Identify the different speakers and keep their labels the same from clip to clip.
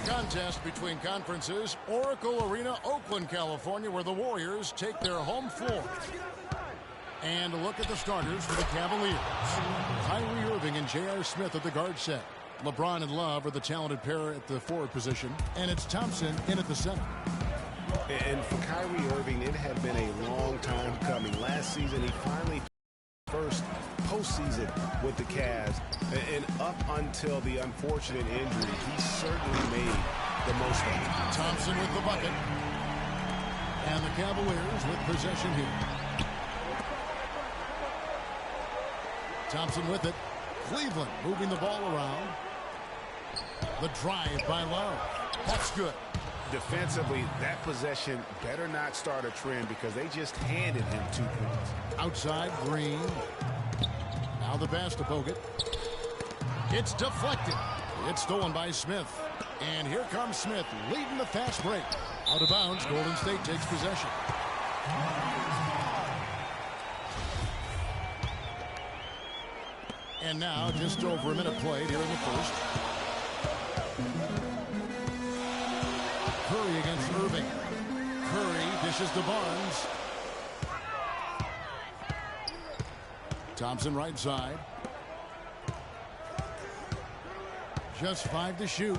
Speaker 1: contest between conferences, Oracle Arena, Oakland, California, where the Warriors take their home floor. And a look at the starters for the Cavaliers. Kyrie Irving and J.R. Smith at the guard set. LeBron and Love are the talented pair at the forward position. And it's Thompson in at the center.
Speaker 2: And for Kyrie Irving, it had been a long time coming. Last season, he finally first postseason with the Cavs. And up until the unfortunate injury, he certainly made the most of it.
Speaker 1: Thompson with the bucket. And the Cavaliers with possession here. Thompson with it. Cleveland moving the ball around. The drive by Love. That's good.
Speaker 2: Defensively, that possession better not start a trend because they just handed him 2 points.
Speaker 1: Outside, Green. Now the pass to Bogut. It's deflected. It's stolen by Smith. And here comes Smith leading the fast break. Out of bounds, Golden State takes possession. And now just over a minute played here in the first. Curry against Irving. Curry dishes to Barnes. Thompson right side. Just 5 to shoot.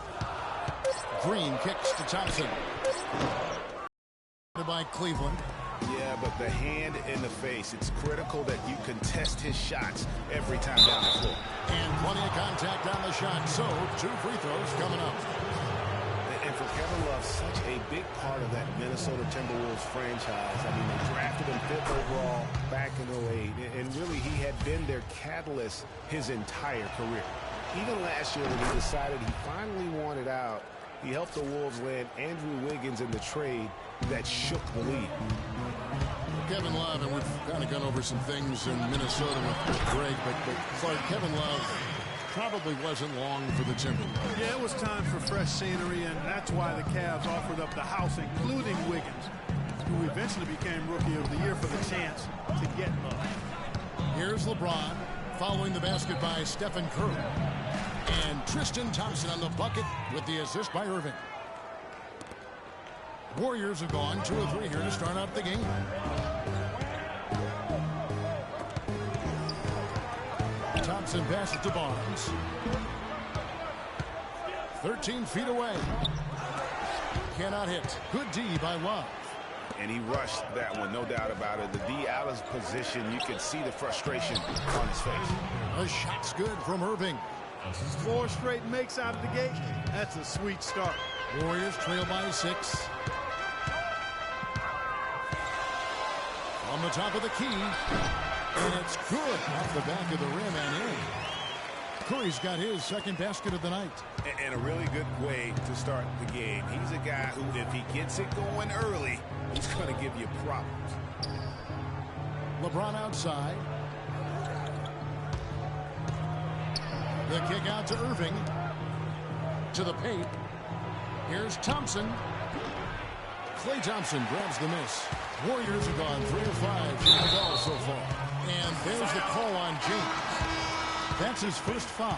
Speaker 1: Green kicks to Thompson. By Cleveland.
Speaker 2: Yeah, but the hand in the face, it's critical that you contest his shots every time down the floor.
Speaker 1: And plenty of contact on the shot, so 2 free throws coming up.
Speaker 2: And for Kevin Love, such a big part of that Minnesota Timberwolves franchise. I mean, they drafted him 5th overall back in 08, and really he had been their catalyst his entire career. Even last year when he decided he finally wanted out, he helped the Wolves land Andrew Wiggins in the trade that shook the league.
Speaker 1: Kevin Love, and we've kind of gone over some things in Minnesota with Greg, but Clark, Kevin Love probably wasn't long for the Timberwolves.
Speaker 3: Yeah, it was time for fresh scenery, and that's why the Cavs offered up the house, including Wiggins, who eventually became Rookie of the Year for the chance to get Love.
Speaker 1: Here's LeBron following the basket by Stephen Curry. And Tristan Thompson on the bucket with the assist by Irving. Warriors have gone 2 of 3 here to start out the game. Thompson passes to Barnes. 13 feet away. Cannot hit. Good D by Love.
Speaker 2: And he rushed that one, no doubt about it. The D out of position, you can see the frustration on his face.
Speaker 1: The shot's good from Irving.
Speaker 3: 4 straight makes out of the gate. That's a sweet start.
Speaker 1: Warriors trail by 6. On the top of the key. And it's good off the back of the rim and in. Curry's got his second basket of the night.
Speaker 2: And a really good way to start the game. He's a guy who, if he gets it going early, he's going to give you problems.
Speaker 1: LeBron outside. The kick out to Irving. To the paint. Here's Thompson. Klay Thompson grabs the miss. Warriors have gone 3 of 5 shooting the ball so far. And there's the call on James. That's his first foul.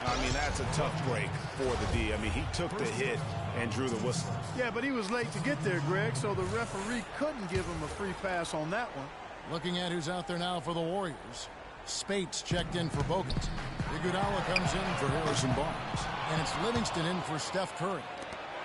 Speaker 2: I mean, that's a tough break for the D. I mean, he took the hit and drew the whistle.
Speaker 3: Yeah, but he was late to get there, Greg, so the referee couldn't give him a free pass on that one.
Speaker 1: Looking at who's out there now for the Warriors. Spates checked in for Bogut. Iguodala comes in for Harrison Barnes. And it's Livingston in for Steph Curry.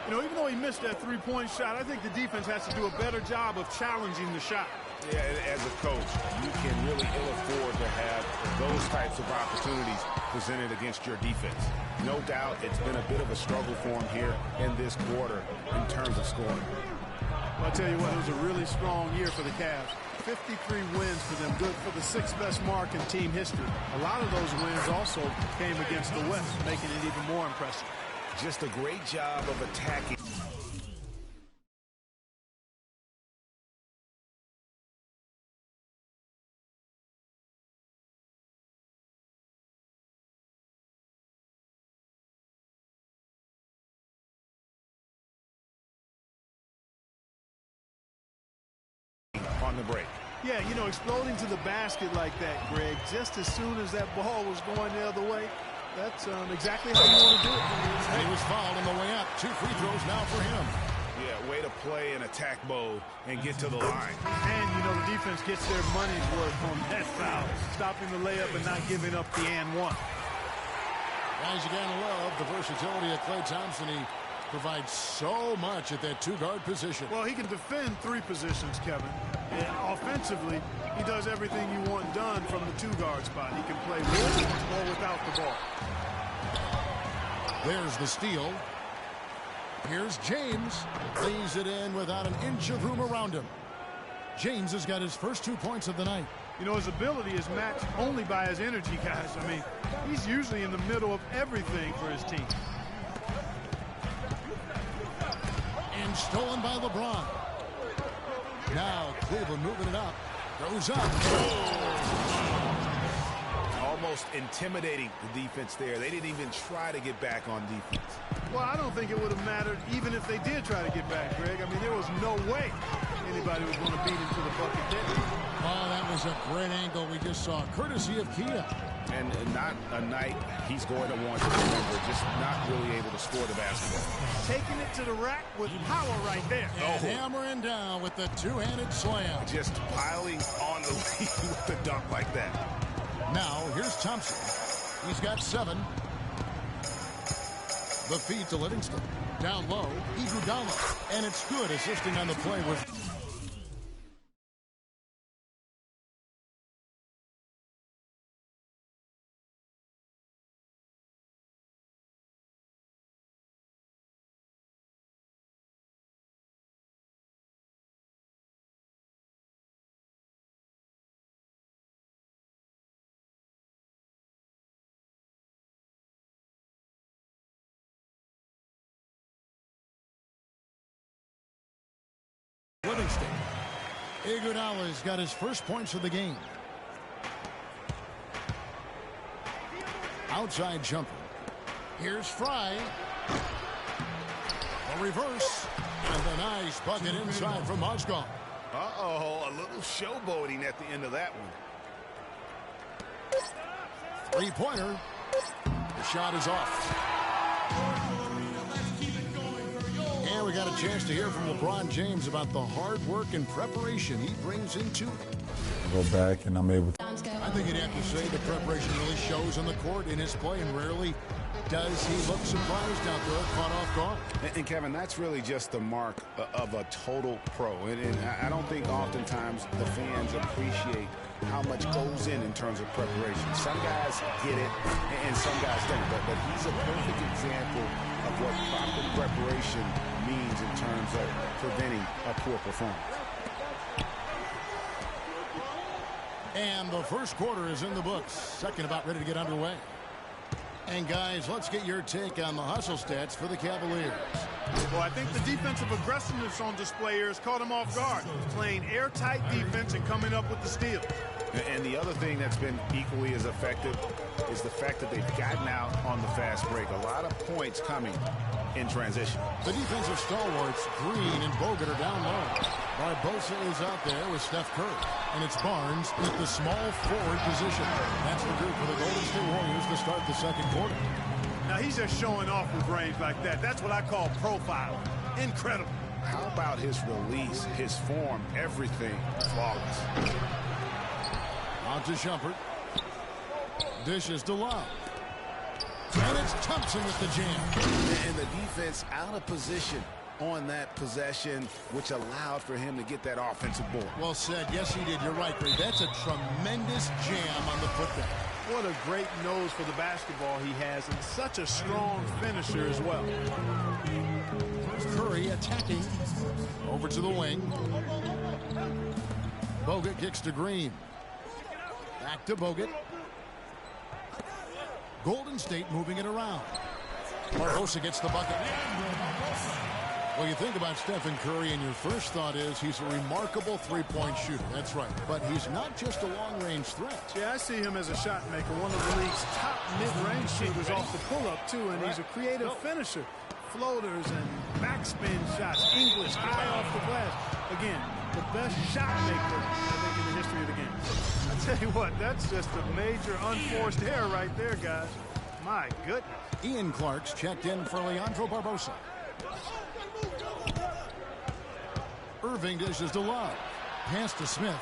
Speaker 3: You know, even though he missed that 3-point shot, I think the defense has to do a better job of challenging the shot.
Speaker 2: Yeah, as a coach, you can really ill afford to have those types of opportunities presented against your defense. No doubt it's been a bit of a struggle for him here in this quarter in terms of scoring.
Speaker 3: I'll tell you what, it was a really strong year for the Cavs. 53 wins for them, good for the 6th best mark in team history. A lot of those wins also came against the West, making it even more impressive.
Speaker 2: Just a great job of attacking. On the break.
Speaker 3: Yeah, you know, exploding to the basket like that, Greg, just as soon as that ball was going the other way, that's exactly how you want to do it.
Speaker 1: And he was fouled on the way up. 2 free throws now for him.
Speaker 2: Yeah, way to play in attack mode and get to the line.
Speaker 3: And, you know, the defense gets their money's worth on that foul. Stopping the layup and not giving up the and one.
Speaker 1: Guys, you gotta love the versatility of Klay Thompson. He provides so much at that 2-guard position.
Speaker 3: Well, he can defend 3 positions, Kevin. And offensively, he does everything you want done from the 2-guard spot. He can play with or without the ball.
Speaker 1: There's the steal. Here's James. Lays it in without an inch of room around him. James has got his first 2 points of the night.
Speaker 3: You know, his ability is matched only by his energy, guys. I mean, he's usually in the middle of everything for his team.
Speaker 1: And stolen by LeBron. Now Cleveland moving it up. Goes up.
Speaker 2: Almost intimidating the defense there. They didn't even try to get back on defense.
Speaker 3: Well, I don't think it would have mattered even if they did try to get back, Greg. I mean, there was no way anybody was going to beat him to the bucket there.
Speaker 1: Oh, that was a great angle we just saw, courtesy of Kia.
Speaker 2: And not a night he's going to want to remember, just not really able to score the basketball.
Speaker 3: Taking it to the rack with power right there.
Speaker 1: And hammering down with the 2-handed slam.
Speaker 2: Just piling on the lead with a dunk like that.
Speaker 1: Now, here's Thompson. He's got 7. The feed to Livingston. Down low, Iguodala. And it's good, assisting on the play with... Livingston. Iguodala's got his first points of the game. Outside jumper. Here's Fry. A reverse. And a nice bucket inside from Mozgov.
Speaker 2: Uh-oh, a little showboating at the end of that one.
Speaker 1: 3-pointer. The shot is off. And we got a chance to hear from LeBron James about the hard work and preparation he brings into it.
Speaker 4: Go back and I'm able to.
Speaker 1: I think you'd have to say the preparation really shows on the court in his play, and rarely does he look surprised out there, caught off guard.
Speaker 2: And Kevin, that's really just the mark of a total pro. And I don't think oftentimes the fans appreciate how much goes in terms of preparation. Some guys get it, and some guys don't. But he's a perfect example of what proper preparation means in terms of preventing a poor performance.
Speaker 1: And the first quarter is in the books. Second about ready to get underway. And guys, let's get your take on the hustle stats for the Cavaliers.
Speaker 3: Well, I think the defensive aggressiveness on display here has caught him off guard. Playing airtight defense and coming up with the steal.
Speaker 2: And the other thing that's been equally as effective is the fact that they've gotten out on the fast break. A lot of points coming in transition.
Speaker 1: The defensive stalwarts, Green and Bogut, are down low. Barbosa is out there with Steph Curry. And it's Barnes at the small forward position. That's the group for the Golden State Warriors to start the second quarter.
Speaker 3: Now he's just showing off with range like that. That's what I call profile. Incredible.
Speaker 2: How about his release, his form, everything flawless.
Speaker 1: On to Shumpert. Dishes to Love. And it's Thompson with the jam.
Speaker 2: And the defense out of position on that possession, which allowed for him to get that offensive board.
Speaker 1: Well said. Yes, he did. You're right, Greg. That's a tremendous jam on the putback.
Speaker 3: What a great nose for the basketball he has, and such a strong finisher as well.
Speaker 1: Curry attacking. Over to the wing. Bogut kicks to Green. Back to Bogut. Golden State moving it around. Barbosa gets the bucket. Well, you think about Stephen Curry, and your first thought is he's a remarkable three-point shooter. That's right. But he's not just a long-range threat.
Speaker 3: Yeah, I see him as a shot maker, one of the league's top mid-range shooters off the pull-up, too, and he's a creative finisher. Floaters and backspin shots, English, high off the glass. Again, the best shot maker, I think, in the history of the game. I tell you what, that's just a major unforced error right there, guys. My goodness.
Speaker 1: Ian Clark's checked in for Leandro Barbosa. Irving dishes to Love. Pass to Smith.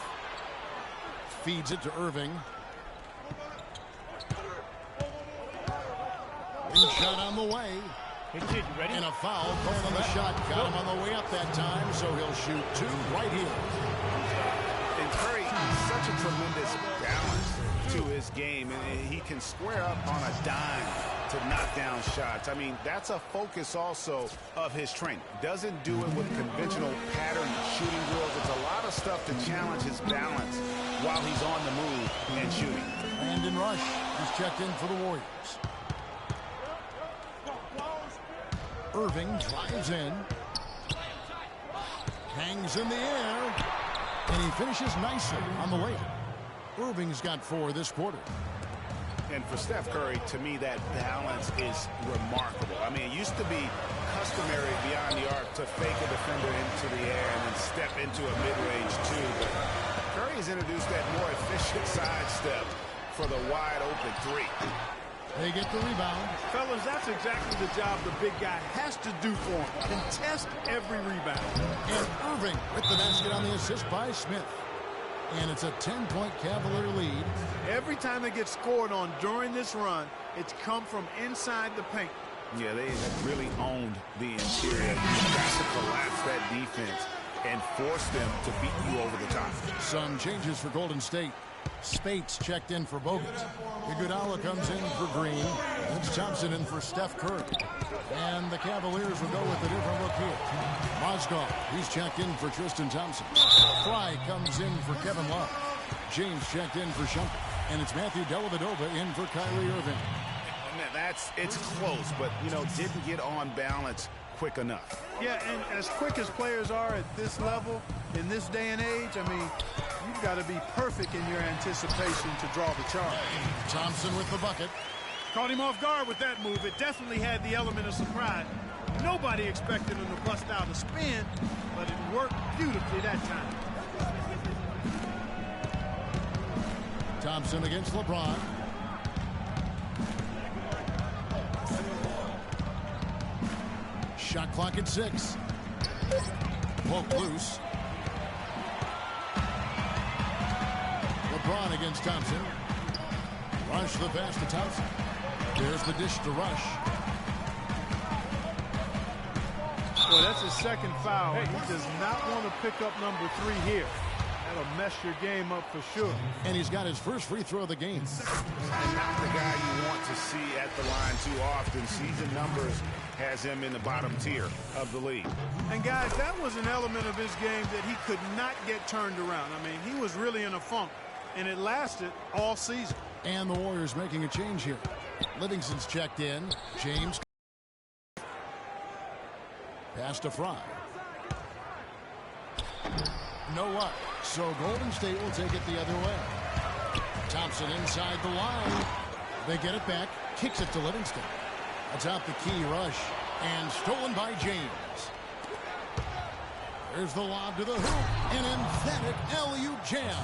Speaker 1: Feeds it to Irving. Shot on the way.
Speaker 5: Hey kid, you ready?
Speaker 1: And a foul called on the shot. Got him on the way up that time, so he'll shoot two right here.
Speaker 2: And Curry, such a tremendous balance to his game, and he can square up on a dime to knock down shots. I mean, that's a focus also of his training. Doesn't do it with conventional pattern shooting drills. It's a lot of stuff to challenge his balance while he's on the move and shooting.
Speaker 1: Brandon Rush is checked in for the Warriors. Irving drives in. Hangs in the air. And he finishes nicely on the layup. Irving's got 4 this quarter.
Speaker 2: And for Steph Curry, to me, that balance is remarkable. I mean, it used to be customary beyond the arc to fake a defender into the air and then step into a mid-range too. But Curry has introduced that more efficient sidestep for the wide-open 3.
Speaker 1: They get the rebound.
Speaker 3: Fellas, that's exactly the job the big guy has to do for him. Contest every rebound.
Speaker 1: And Irving with the basket on the assist by Smith. And it's a 10-point Cavalier lead.
Speaker 3: Every time they get scored on during this run, it's come from inside the paint.
Speaker 2: Yeah, they have really owned the interior. You've got to collapse that defense and force them to beat you over the top.
Speaker 1: Some changes for Golden State. Spates checked in for Bogut. Iguodala comes in for Green. It's Thompson in for Steph Curry. And the Cavaliers will go with a different look here. Mozgov, he's checked in for Tristan Thompson. Fry comes in for Kevin Love. James checked in for Shumpert. And it's Matthew Dellavedova in for Kyrie Irving.
Speaker 2: It's close, but, you know, didn't get on balance quick enough.
Speaker 3: Yeah, and as quick as players are at this level, in this day and age, I mean, you've got to be perfect in your anticipation to draw the charge.
Speaker 1: Thompson with the bucket.
Speaker 3: Caught him off guard with that move. It definitely had the element of surprise. Nobody expected him to bust out a spin, but it worked beautifully that time.
Speaker 1: Thompson against LeBron. Shot clock at 6. Poke loose. LeBron against Thompson. Rush the pass to Thompson. There's the dish to Rush.
Speaker 3: Well, that's his second foul. He does not want to pick up number 3 here. That'll mess your game up for sure.
Speaker 1: And he's got his first free throw of the game.
Speaker 2: And not the guy you want to see at the line too often. Season numbers has him in the bottom tier of the league.
Speaker 3: And guys, that was an element of his game that he could not get turned around. I mean, he was really in a funk, and it lasted all season.
Speaker 1: And the Warriors making a change here. Livingston's checked in. James. Pass to Fry. No up. So Golden State will take it the other way. Thompson inside the line. They get it back. Kicks it to Livingston. Atop the key rush. And stolen by James. There's the lob to the hoop. An emphatic alley-oop jam.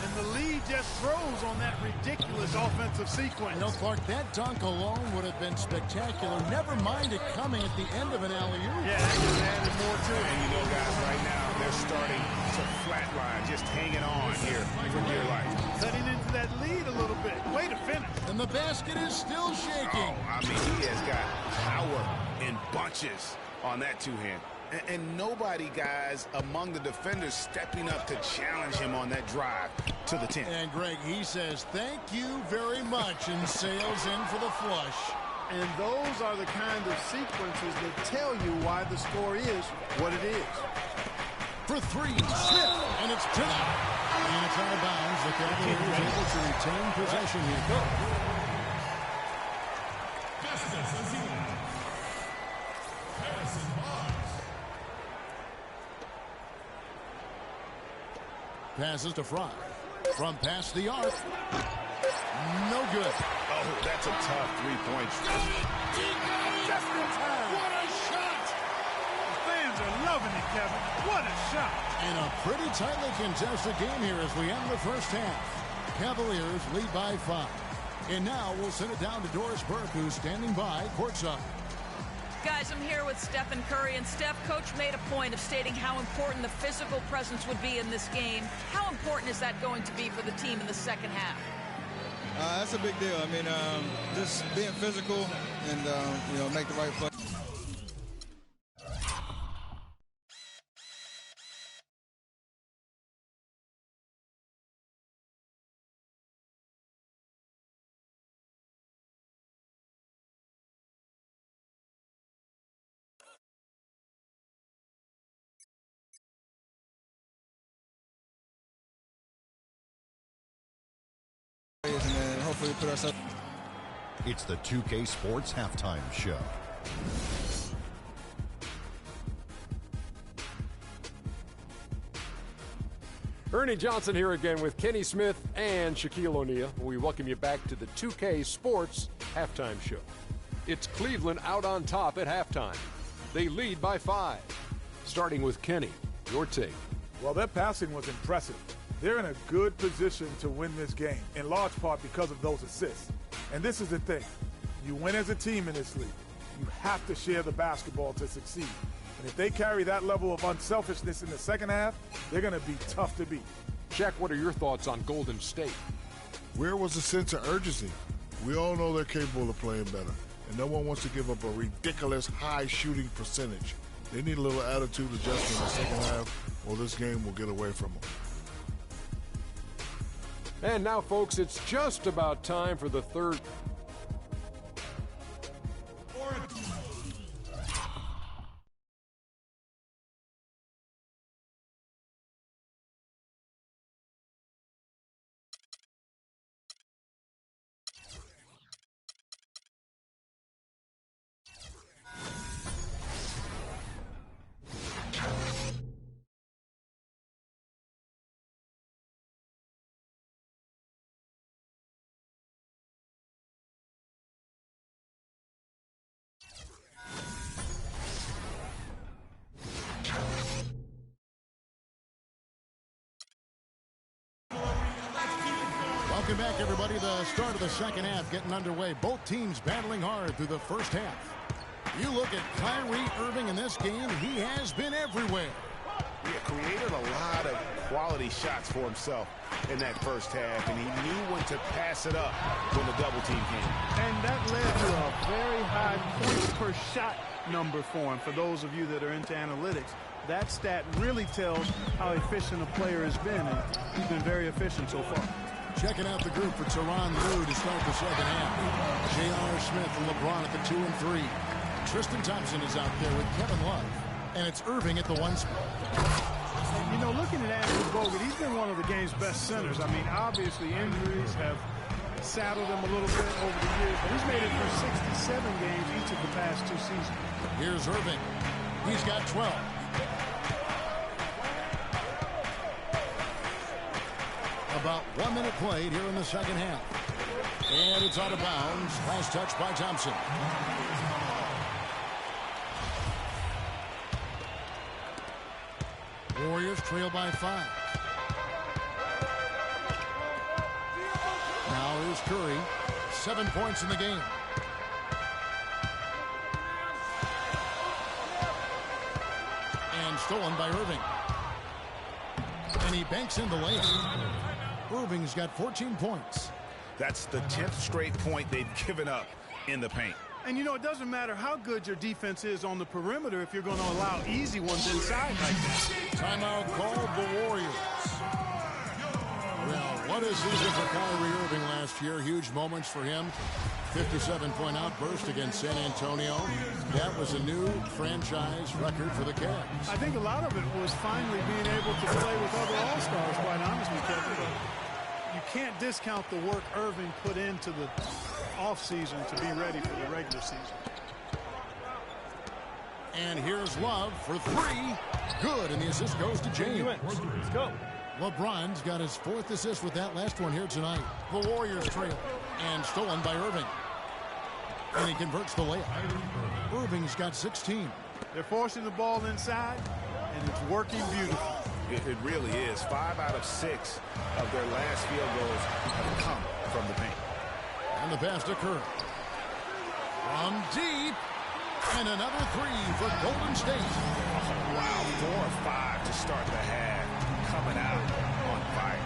Speaker 3: And the lead just froze on that ridiculous offensive sequence.
Speaker 1: You know, Clark, that dunk alone would have been spectacular. Never mind it coming at the end of an alley-oop.
Speaker 3: Yeah, that just added more to it.
Speaker 2: And you know, guys, right now, they're starting to flatline, just hanging on here for dear life.
Speaker 3: Cutting into that lead a little bit. Way to finish.
Speaker 1: And the basket is still shaking.
Speaker 2: Oh, I mean, he has got power in bunches on that two-hand. And nobody, guys, among the defenders stepping up to challenge him on that drive to the 10.
Speaker 1: And, Greg, he says, thank you very much, and sails in for the flush.
Speaker 3: And those are the kind of sequences that tell you why the score is what it is.
Speaker 1: For 3, Smith, and it's tonight. And it's out of bounds. The Cavaliers are able to retain possession here. Go. Passes to Fry. From past the arc. No good.
Speaker 2: Oh, that's a tough three-point shot.
Speaker 3: Just in time.
Speaker 1: What a shot!
Speaker 3: The fans are loving it, Kevin. What a shot.
Speaker 1: And a pretty tightly contested game here as we end the first half. Cavaliers lead by 5. And now we'll send it down to Doris Burke, who's standing by courtside.
Speaker 5: Guys, I'm here with Stephen Curry, and Steph, Coach made a point of stating how important the physical presence would be in this game. How important is that going to be for the team in the second half?
Speaker 6: That's a big deal. I mean, just being physical and, you know, make the right play. And then hopefully put ourselves.
Speaker 7: It's the 2K Sports Halftime Show.
Speaker 8: Ernie Johnson here again with Kenny Smith and Shaquille O'Neal. We welcome you back to the 2K Sports Halftime Show. It's Cleveland out on top at halftime. They lead by 5. Starting with Kenny, your take.
Speaker 9: Well, their passing was impressive. They're in a good position to win this game, in large part because of those assists. And this is the thing. You win as a team in this league. You have to share the basketball to succeed. And if they carry that level of unselfishness in the second half, they're going to be tough to beat.
Speaker 8: Shaq, what are your thoughts on Golden State?
Speaker 10: Where was the sense of urgency? We all know they're capable of playing better, and no one wants to give up a ridiculous high shooting percentage. They need a little attitude adjustment in the second half, or this game will get away from them.
Speaker 8: And now, folks, it's just about time for the third.
Speaker 1: Welcome back, everybody. The start of the second half getting underway. Both teams battling hard through the first half. You look at Kyrie Irving in this game, he has been everywhere.
Speaker 2: He created a lot of quality shots for himself in that first half, and he knew when to pass it up when the double team came.
Speaker 3: And that led to a very high points per shot number for him. For those of you that are into analytics, that stat really tells how efficient a player has been, and he's been very efficient so far.
Speaker 1: Checking out the group for Tyronn Lue to start the second half. J.R. Smith and LeBron at the 2 and 3. Tristan Thompson is out there with Kevin Love. And it's Irving at the 1 spot.
Speaker 3: You know, looking at Andrew Bogut, he's been one of the game's best centers. I mean, obviously injuries have saddled him a little bit over the years, but he's made it for 67 games each of the past 2 seasons.
Speaker 1: Here's Irving. He's got 12. About 1 minute played here in the second half. And it's out of bounds. Last touch by Thompson. Warriors trail by 5. Now here's Curry. 7 points in the game. And stolen by Irving. And he banks in the layup. Irving's got 14 points.
Speaker 2: That's the 10th straight point they've given up in the paint.
Speaker 3: And, you know, it doesn't matter how good your defense is on the perimeter if you're going to allow easy ones inside like that.
Speaker 1: Timeout called the Warriors. Well, what a season for Kyrie Irving last year. Huge moments for him. 57-point outburst against San Antonio. That was a new franchise record for the Cavs.
Speaker 3: I think a lot of it was finally being able to play with other All-Stars, quite honestly, Kevin. But you can't discount the work Irving put into the offseason to be ready for the regular season.
Speaker 1: And here's Love for 3. Good, and the assist goes to James.
Speaker 3: Let's go.
Speaker 1: LeBron's got his 4th assist with that last one here tonight. The Warriors trail, and stolen by Irving. And he converts the layup. Irving's got 16.
Speaker 3: They're forcing the ball inside, and it's working beautifully.
Speaker 2: It really is. 5 out of 6 of their last field goals have come from the paint.
Speaker 1: And the pass to Curry. From deep. And another three for Golden State.
Speaker 2: Oh, wow, 4 or 5 to start the half. Coming out on fire.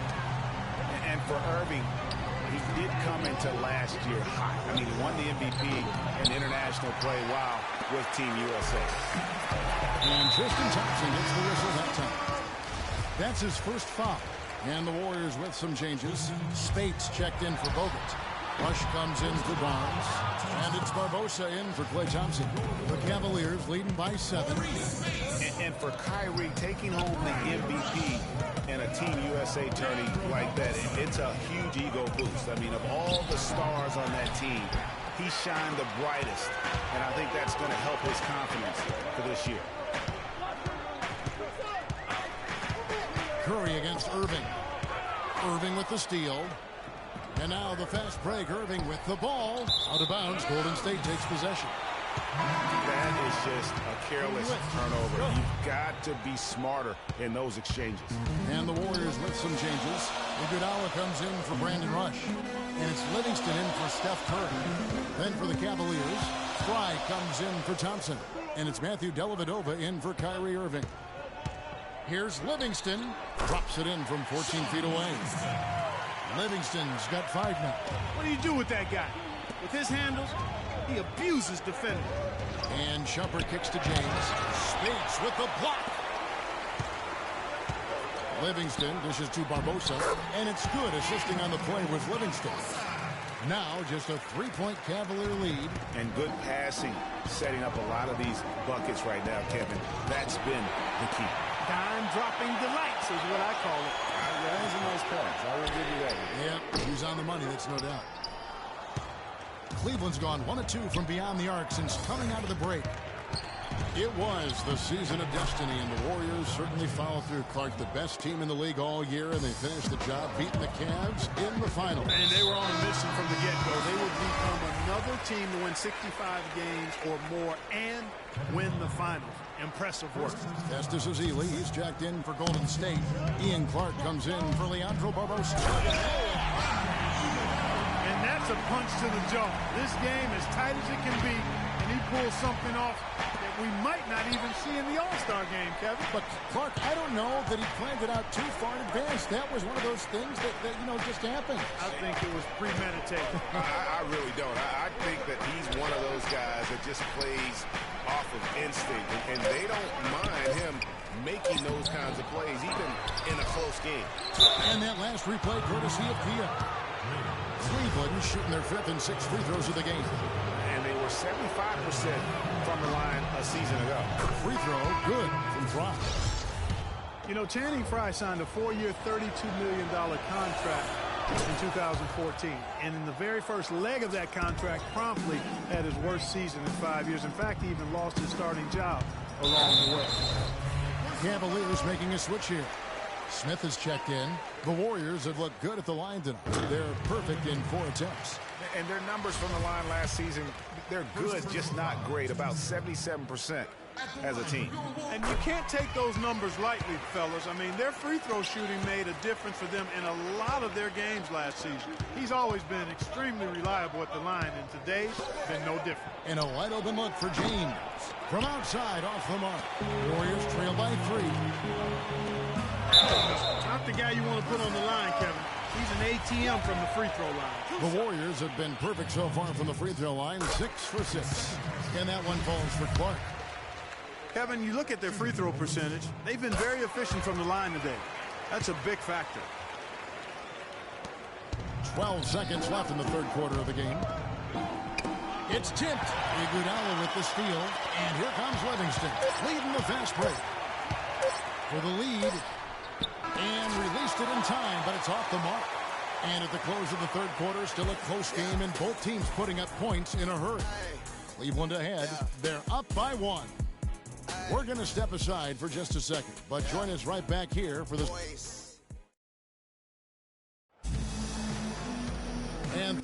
Speaker 2: And for Irving, he did come into last year hot. I mean, he won the MVP in international play while with Team USA.
Speaker 1: And Tristan Thompson gets the whistle that time. That's his first foul. And the Warriors with some changes. Spates checked in for Bogut. Rush comes in for Barnes. And it's Barbosa in for Klay Thompson. The Cavaliers leading by 7.
Speaker 2: And for Kyrie, taking home the MVP in a Team USA tourney like that, it's a huge ego boost. I mean, of all the stars on that team, he shined the brightest. And I think that's going to help his confidence for this year.
Speaker 1: Curry against Irving. Irving with the steal. And now the fast break. Irving with the ball. Out of bounds. Golden State takes possession.
Speaker 2: That is just a careless turnover. You've got to be smarter in those exchanges.
Speaker 1: And the Warriors with some changes. Iguodala comes in for Brandon Rush. And it's Livingston in for Steph Curry. Then for the Cavaliers, Fry comes in for Thompson. And it's Matthew Dellavedova in for Kyrie Irving. Here's Livingston. Drops it in from 14 feet away. Livingston's got 5 now.
Speaker 3: What do you do with that guy? With his handles, he abuses defenders.
Speaker 1: And Shumpert kicks to James. Spates with the block. Livingston dishes to Barbosa. And it's good. Assisting on the play was Livingston. Now just a 3-point Cavalier lead.
Speaker 2: And good passing, setting up a lot of these buckets right now, Kevin. That's been the key.
Speaker 3: Dime-dropping delights is what I call it.
Speaker 2: Yeah, those are nice points. I will give you that.
Speaker 1: Yeah, he's on the money, that's no doubt. Cleveland's gone 1 of 2 from beyond the arc since coming out of the break. It was the season of destiny, and the Warriors certainly followed through. Clark, the best team in the league all year, and they finished the job beating the Cavs in the finals.
Speaker 3: And they were on a mission from the get-go. They would become another team to win 65 games or more and win the finals. Impressive work.
Speaker 1: Festus Ezeli, he's jacked in for Golden State. Ian Clark comes in for Leandro Barbosa.
Speaker 3: And that's a punch to the jaw. This game as tight as it can be, and he pulls something off that we might not even see in the All-Star game, Kevin.
Speaker 1: But, Clark, I don't know that he planned it out too far in advance. That was one of those things that just happened.
Speaker 3: I think it was premeditated.
Speaker 2: I really don't. I think that he's one of those guys that just plays off of instinct, and they don't mind him making those kinds of plays, even in a close game.
Speaker 1: And that last replay courtesy of Pia. Cleveland shooting their 5th and 6th free throws of the game.
Speaker 2: And they were 75% from the line a season ago.
Speaker 1: Free throw, good from Fry.
Speaker 3: You know, Channing Frye signed a 4-year, $32 million contract in 2014. And in the very first leg of that contract, promptly had his worst season in 5 years. In fact, he even lost his starting job along the way.
Speaker 1: Cavaliers making a switch here. Smith has checked in. The Warriors have looked good at the line tonight. They're perfect in 4 attempts.
Speaker 2: And their numbers from the line last season, they're good, just not great. About 77% as a team.
Speaker 3: And you can't take those numbers lightly, fellas. I mean, their free throw shooting made a difference for them in a lot of their games last season. He's always been extremely reliable at the line, and today's been no different.
Speaker 1: And a wide open look for James. From outside, off the mark. Warriors trail by 3.
Speaker 3: Not the guy you want to put on the line, Kevin. He's an ATM from the free throw line.
Speaker 1: The Warriors have been perfect so far from the free throw line, 6 for 6. And that one falls for Clark.
Speaker 3: Kevin, you look at their free throw percentage. They've been very efficient from the line today. That's a big factor.
Speaker 1: 12 seconds left in the 3rd quarter of the game. It's tipped. Iguodala with the steal. And here comes Livingston, leading the fast break. For the lead. And released it in time, but it's off the mark. And at the close of the 3rd quarter, still a close game, and both teams putting up points in a hurry. Cleveland ahead. They're up by 1. We're going to step aside for just a second, but join us right back here for this. And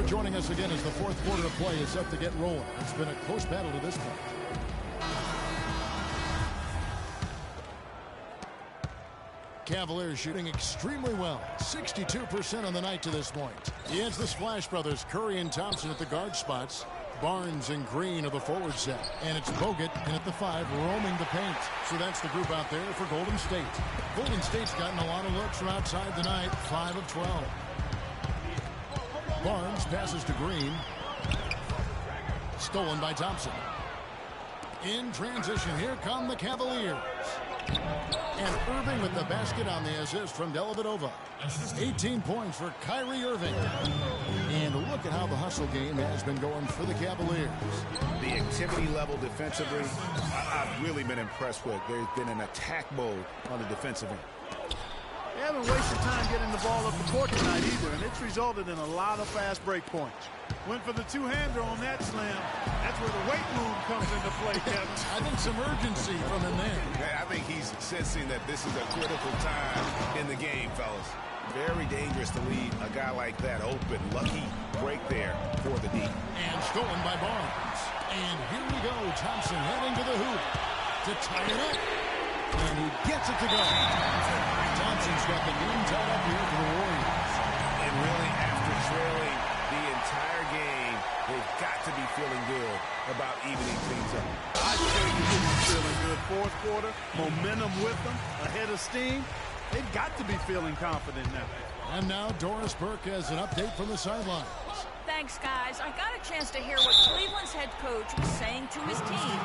Speaker 1: joining us again as the fourth quarter of play is set to get rolling. It's been a close battle to this point. Cavaliers shooting extremely well. 62% on the night to this point. He has the Splash Brothers, Curry and Thompson at the guard spots. Barnes and Green are the forward set. And it's Bogut in at the 5 roaming the paint. So that's the group out there for Golden State. Golden State's gotten a lot of looks from outside the night. 5 of 12. Barnes passes to Green. Stolen by Thompson. In transition, here come the Cavaliers. And Irving with the basket on the assist from Dellavedova. 18 points for Kyrie Irving. And look at how the hustle game has been going for the Cavaliers.
Speaker 2: The activity level defensively, I've really been impressed with. There's been an attack mode on the defensive end.
Speaker 3: They haven't wasted time getting the ball up the court tonight either, and it's resulted in a lot of fast break points. Went for the two-hander on that slam. That's where the weight room comes into play, Kevin.
Speaker 1: I think some urgency from him there.
Speaker 2: Yeah, I think he's sensing that this is a critical time in the game, fellas. Very dangerous to leave a guy like that open. Lucky break there for the D.
Speaker 1: And stolen by Barnes. And here we go. Thompson heading to the hoop to tie it up. And he gets it to go. Thompson's got the game tied up here for the Warriors.
Speaker 2: And really, after trailing the entire game, they've got to be feeling good about evening things up.
Speaker 3: I'd say they're feeling good. Fourth quarter, momentum with them, ahead of steam. They've got to be feeling confident now.
Speaker 1: And now Doris Burke has an update from the sidelines.
Speaker 5: Thanks, guys. I got a chance to hear what Cleveland's head coach was saying to his team.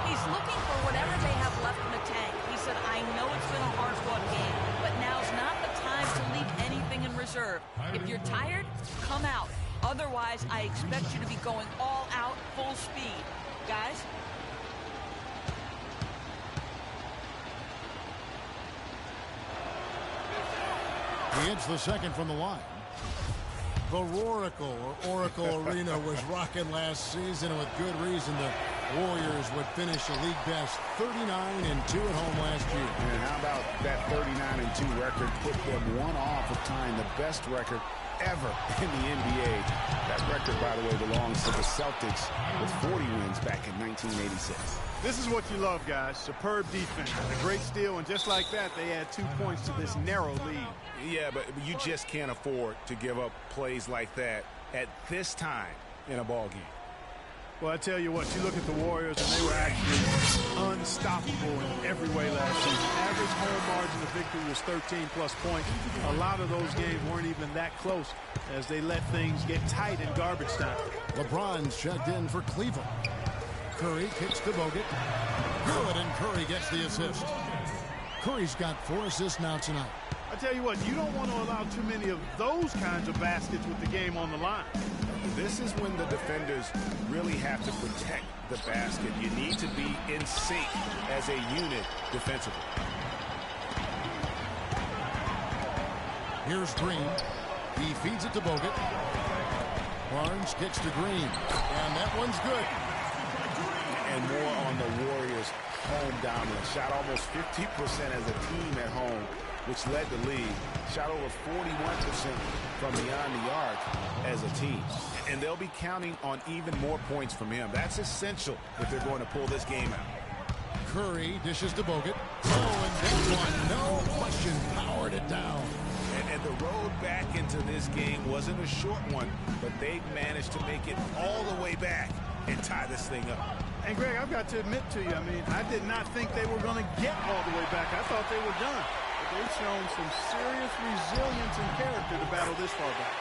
Speaker 5: He's looking for whatever they have left in the tank. He said, I know it's been a hard-fought game, but now's not the time to leave anything in reserve. If you're tired, come out. Otherwise, I expect you to be going all out, full speed. Guys?
Speaker 1: He hits the second from the line. The Roracle, or Oracle Arena, was rocking last season, and with good reason. The Warriors would finish a league best 39-2 at home last year.
Speaker 2: And how about that 39-2 record put them one off of tying the best record ever in the NBA. That record, by the way, belongs to the Celtics with 40 wins back in 1986.
Speaker 3: This is what you love, guys. Superb defense, a great steal, and just like that, they add 2 points to this narrow lead.
Speaker 2: Yeah, but you just can't afford to give up plays like that at this time in a ball game.
Speaker 3: Well, I tell you what, you look at the Warriors, and they were actually unstoppable in every way last season. Average home margin of victory was 13-plus points. A lot of those games weren't even that close as they let things get tight in garbage time.
Speaker 1: LeBron's checked in for Cleveland. Curry kicks to Bogut. Good, and Curry gets the assist. Curry's got 4 assists now tonight.
Speaker 3: I tell you what, you don't want to allow too many of those kinds of baskets with the game on the line.
Speaker 2: This is when the defenders really have to protect the basket. You need to be in sync as a unit defensively.
Speaker 1: Here's Green. He feeds it to Bogut. Barnes kicks to Green. And that one's good.
Speaker 2: And more on the Warriors' home dominance. Shot almost 50% as a team at home, which led the league. Shot over 41% from beyond the arc as a team. And they'll be counting on even more points from him. That's essential if they're going to pull this game out.
Speaker 1: Curry dishes to Bogut. Oh, and that one, no question, powered it down.
Speaker 2: And the road back into this game wasn't a short one, but they managed to make it all the way back and tie this thing up.
Speaker 3: And, Greg, I've got to admit to you, I did not think they were going to get all the way back. I thought they were done. They've shown some serious resilience and character to battle this far back.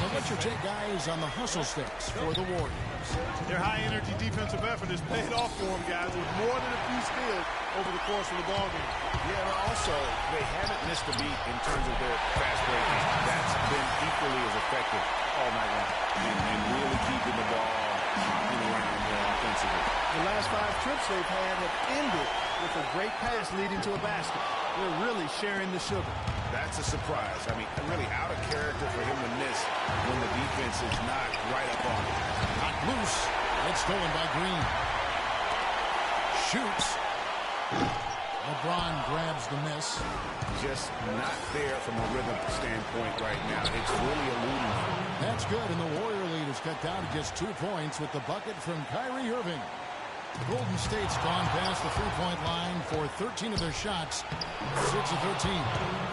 Speaker 1: Well, what's your take, guys, on the hustle sticks for the Warriors?
Speaker 3: Their high-energy defensive effort has paid off for them, guys, with more than a few steals over the course of the ballgame.
Speaker 2: Yeah, but also, they haven't missed a beat in terms of their fast breaking. That's been equally as effective all night long. And really keeping the ball in the line offensively.
Speaker 3: The last 5 trips they've had have ended with a great pass leading to a basket. They're really sharing the sugar.
Speaker 2: That's a surprise. Really out of character for him to miss when the defense is not right up on him.
Speaker 1: Not loose. It's stolen by Green. Shoots. LeBron grabs the miss.
Speaker 2: Just not there from a rhythm standpoint right now. It's really eluding him.
Speaker 1: That's good, and the Warrior lead is cut down to just 2 points with the bucket from Kyrie Irving. Golden State's gone past the three-point line for 13 of their shots. 6 of 13.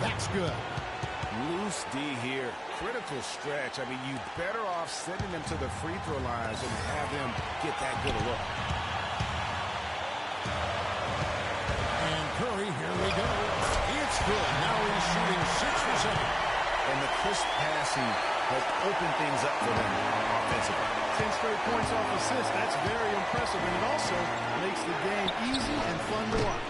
Speaker 1: That's good.
Speaker 2: Loose D here. Critical stretch. I mean, you better off sending them to the free throw lines and have them get that good a look.
Speaker 1: And Curry, here we go. It's good. Now he's shooting 6 for 7.
Speaker 2: And the crisp passing has opened things up for them offensively.
Speaker 3: 10 straight points off assists. That's very impressive, and it also makes the game easy and fun to watch.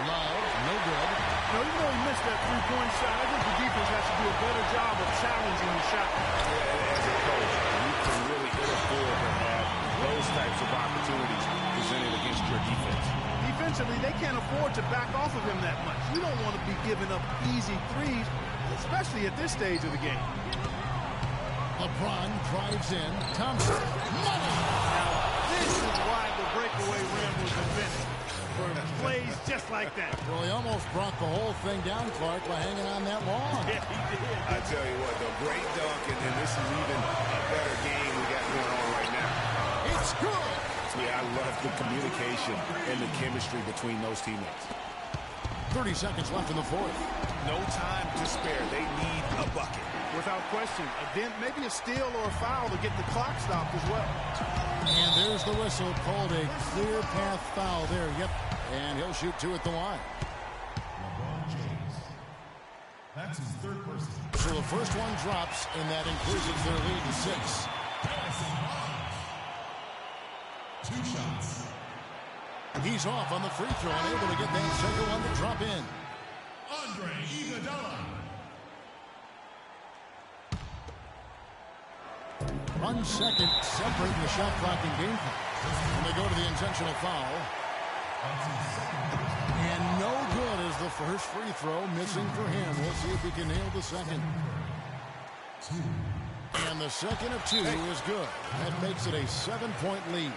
Speaker 1: Love, no good.
Speaker 3: No, even though he missed that three-point shot, I think the defense has to do a better job of challenging the shot.
Speaker 2: Yeah, as a coach, you can really ill afford to have those types of opportunities presented against your defense.
Speaker 3: Defensively, they can't afford to back off of him that much. You don't want to be giving up easy threes, especially at this stage of the game.
Speaker 1: LeBron drives in. Thompson. Money!
Speaker 3: Now, this is why the breakaway rim was invented. For plays just like that.
Speaker 1: Well, he almost brought the whole thing down, Clark, by hanging on that long.
Speaker 3: Yeah, he did.
Speaker 2: I tell you what, though, great dunk, and then this is even a better game we got going on right now.
Speaker 1: It's good!
Speaker 2: Yeah, I love the communication and the chemistry between those teammates.
Speaker 1: 30 seconds left in the fourth.
Speaker 2: No time to spare. They need a bucket.
Speaker 3: Without question. Then maybe a steal or a foul to get the clock stopped as well.
Speaker 1: And there's the whistle. Called a clear path foul there. Yep. And he'll shoot 2 at the line.
Speaker 11: LeBron James. That's his third person.
Speaker 1: So the first one drops, and that increases their lead to 6.
Speaker 11: 2 shots.
Speaker 1: He's off on the free throw and able to get that second one to drop in.
Speaker 11: Andre Iguodala.
Speaker 1: 1 second separating the shot clock and game clock. And they go to the intentional foul. And no good as the first free throw missing for him. We'll see if he can nail the second.
Speaker 11: 2.
Speaker 1: And the second of 2 is good. That makes it a 7-point lead.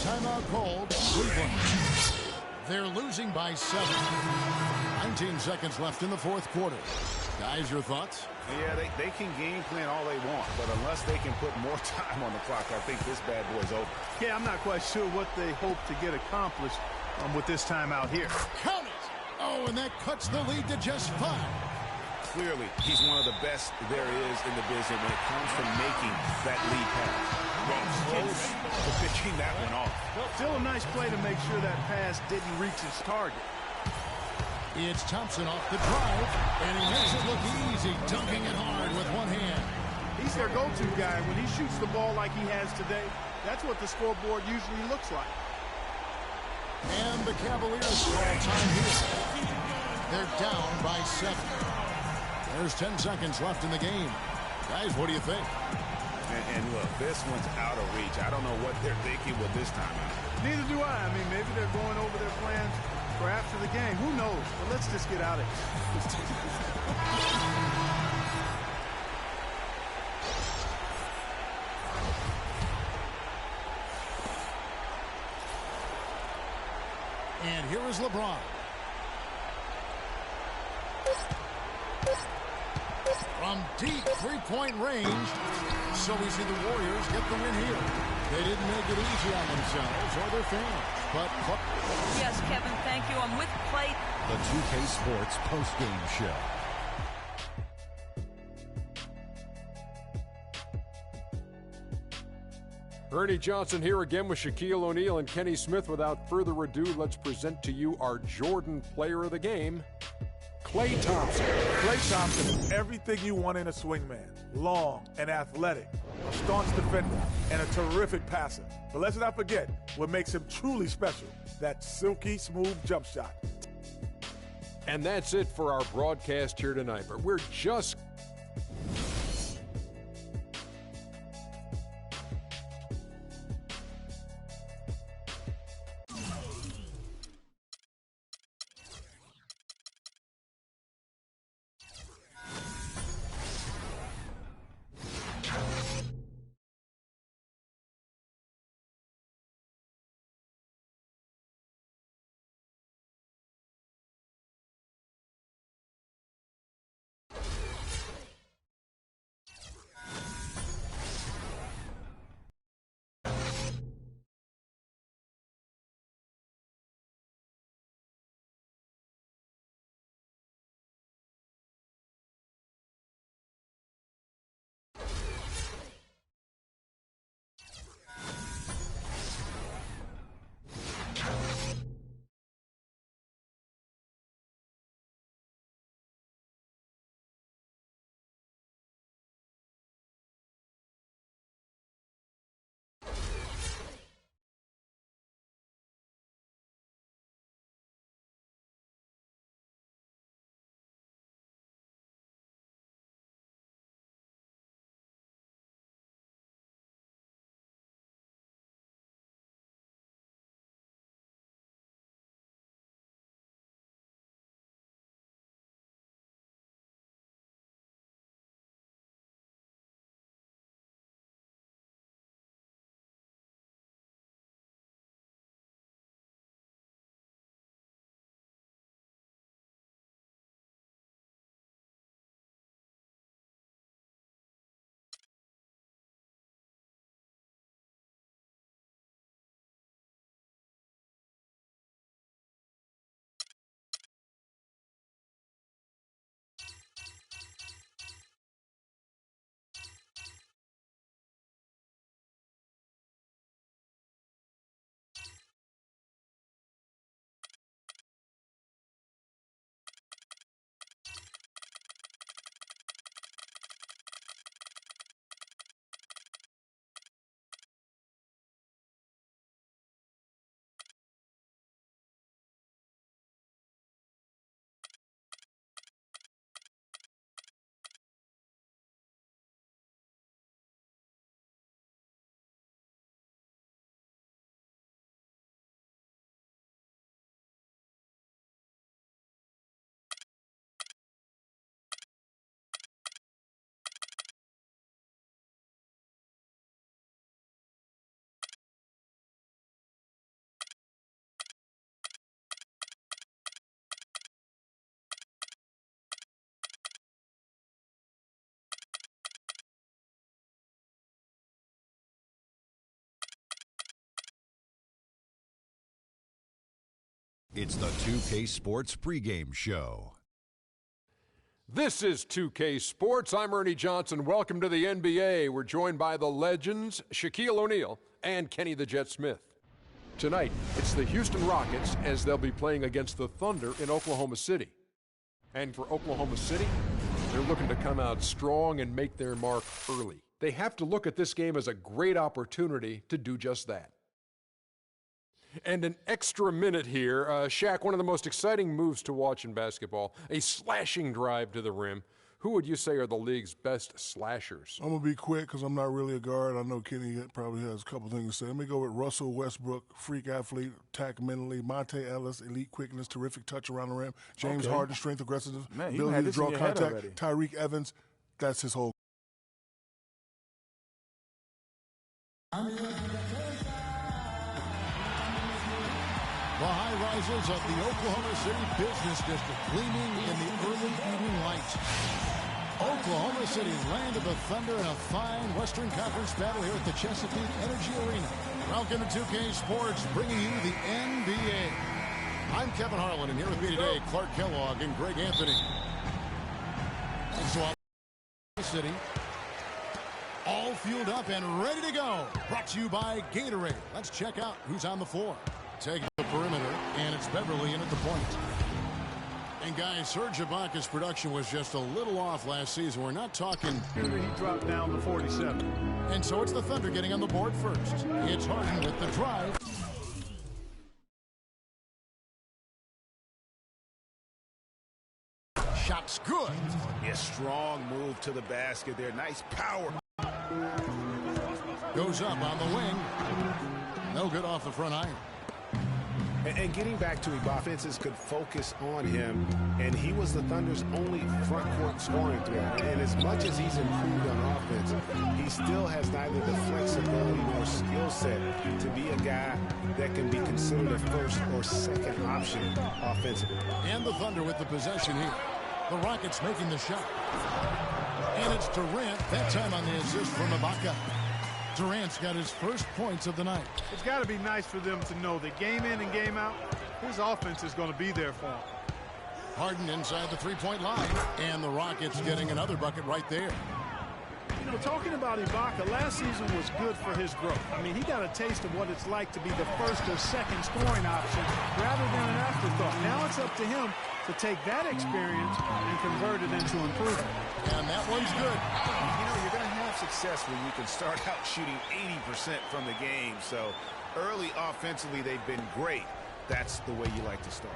Speaker 1: Timeout called. Cleveland. They're losing by 7. 19 seconds left in the fourth quarter. Guys, your thoughts?
Speaker 2: Yeah, they can game plan all they want, but unless they can put more time on the clock, I think this bad boy's over.
Speaker 3: Yeah, I'm not quite sure what they hope to get accomplished with this timeout here.
Speaker 1: Count it! Oh, and that cuts the lead to just 5.
Speaker 2: Clearly, he's one of the best there is in the business when it comes to making that lead pass. Well, close to picking that one off.
Speaker 3: Well, still a nice play to make sure that pass didn't reach its target.
Speaker 1: It's Thompson off the drive, and he makes it look easy, dunking it hard with one hand.
Speaker 3: He's their go-to guy. When he shoots the ball like he has today, that's what the scoreboard usually looks like.
Speaker 1: And the Cavaliers call time here. They're down by 7. There's 10 seconds left in the game. Guys, what do you think?
Speaker 2: And look, this one's out of reach. I don't know what they're thinking with this timeout.
Speaker 3: Neither do I. I mean, maybe they're going over their plans for after the game. Who knows? But let's just get out of here.
Speaker 1: And here is LeBron. from deep three-point range. So we see the Warriors get the win here. They didn't make it easy on themselves or their fans. But
Speaker 5: yes, Kevin, thank you. I'm with Clay.
Speaker 7: The 2K Sports postgame show.
Speaker 8: Ernie Johnson here again with Shaquille O'Neal and Kenny Smith. Without further ado, let's present to you our Jordan player of the game, Klay Thompson.
Speaker 9: Klay Thompson, everything you want in a swingman. Long and athletic, a staunch defender, and a terrific passer. But let's not forget what makes him truly special, that silky smooth jump shot.
Speaker 8: And that's it for our broadcast here tonight. But we're just...
Speaker 7: It's the 2K Sports pregame show.
Speaker 8: This is 2K Sports. I'm Ernie Johnson. Welcome to the NBA. We're joined by the legends, Shaquille O'Neal and Kenny the Jet Smith. Tonight, it's the Houston Rockets as they'll be playing against the Thunder in Oklahoma City. And for Oklahoma City, they're looking to come out strong and make their mark early. They have to look at this game as a great opportunity to do just that. And an extra minute here. Shaq, one of the most exciting moves to watch in basketball, a slashing drive to the rim. Who would you say are the league's best slashers?
Speaker 10: I'm going to be quick because I'm not really a guard. I know Kenny probably has a couple things to say. Let me go with Russell Westbrook, freak athlete, attack mentally. Monte Ellis, elite quickness, terrific touch around the rim. James Harden, strength, aggressiveness, ability to draw contact. Tyreek Evans, that's his whole.
Speaker 1: The high rises of the Oklahoma City Business District gleaming in the early evening lights. Oklahoma City landed the Thunder in a fine Western Conference battle here at the Chesapeake Energy Arena. Welcome to 2K Sports, bringing you the NBA. I'm Kevin Harlan, and here with me today, Clark Kellogg and Greg Anthony. So City, all fueled up and ready to go. Brought to you by Gatorade. Let's check out who's on the floor. Taking the perimeter, and it's Beverly in at the point. And guys, Serge Ibaka's production was just a little off last season. We're not talking.
Speaker 3: He dropped down to 47.
Speaker 1: And so it's the Thunder getting on the board first. It's Harden with the drive. Shot's good.
Speaker 2: Yeah, strong move to the basket there. Nice power.
Speaker 1: Goes up on the wing. No good off the front iron.
Speaker 2: And getting back to Ibaka, offenses could focus on him, and he was the Thunder's only front court scoring threat. And as much as he's improved on offense, he still has neither the flexibility nor skill set to be a guy that can be considered a first or second option offensively.
Speaker 1: And the Thunder with the possession here. The Rockets making the shot. And it's Durant, that time on the assist from Ibaka. Durant's got his first points of the night.
Speaker 3: It's got to be nice for them to know that game in and game out, his offense is going to be there for him.
Speaker 1: Harden inside the three-point line, and the Rockets getting another bucket right there.
Speaker 3: You know, talking about Ibaka, last season was good for his growth. I mean, he got a taste of what it's like to be the first or second scoring option rather than an afterthought. Now it's up to him to take that experience and convert it into improvement.
Speaker 1: And that one's good.
Speaker 2: You know, you're going to have success when you can start out shooting 80% from the game. So early offensively, they've been great. That's the way you like to start.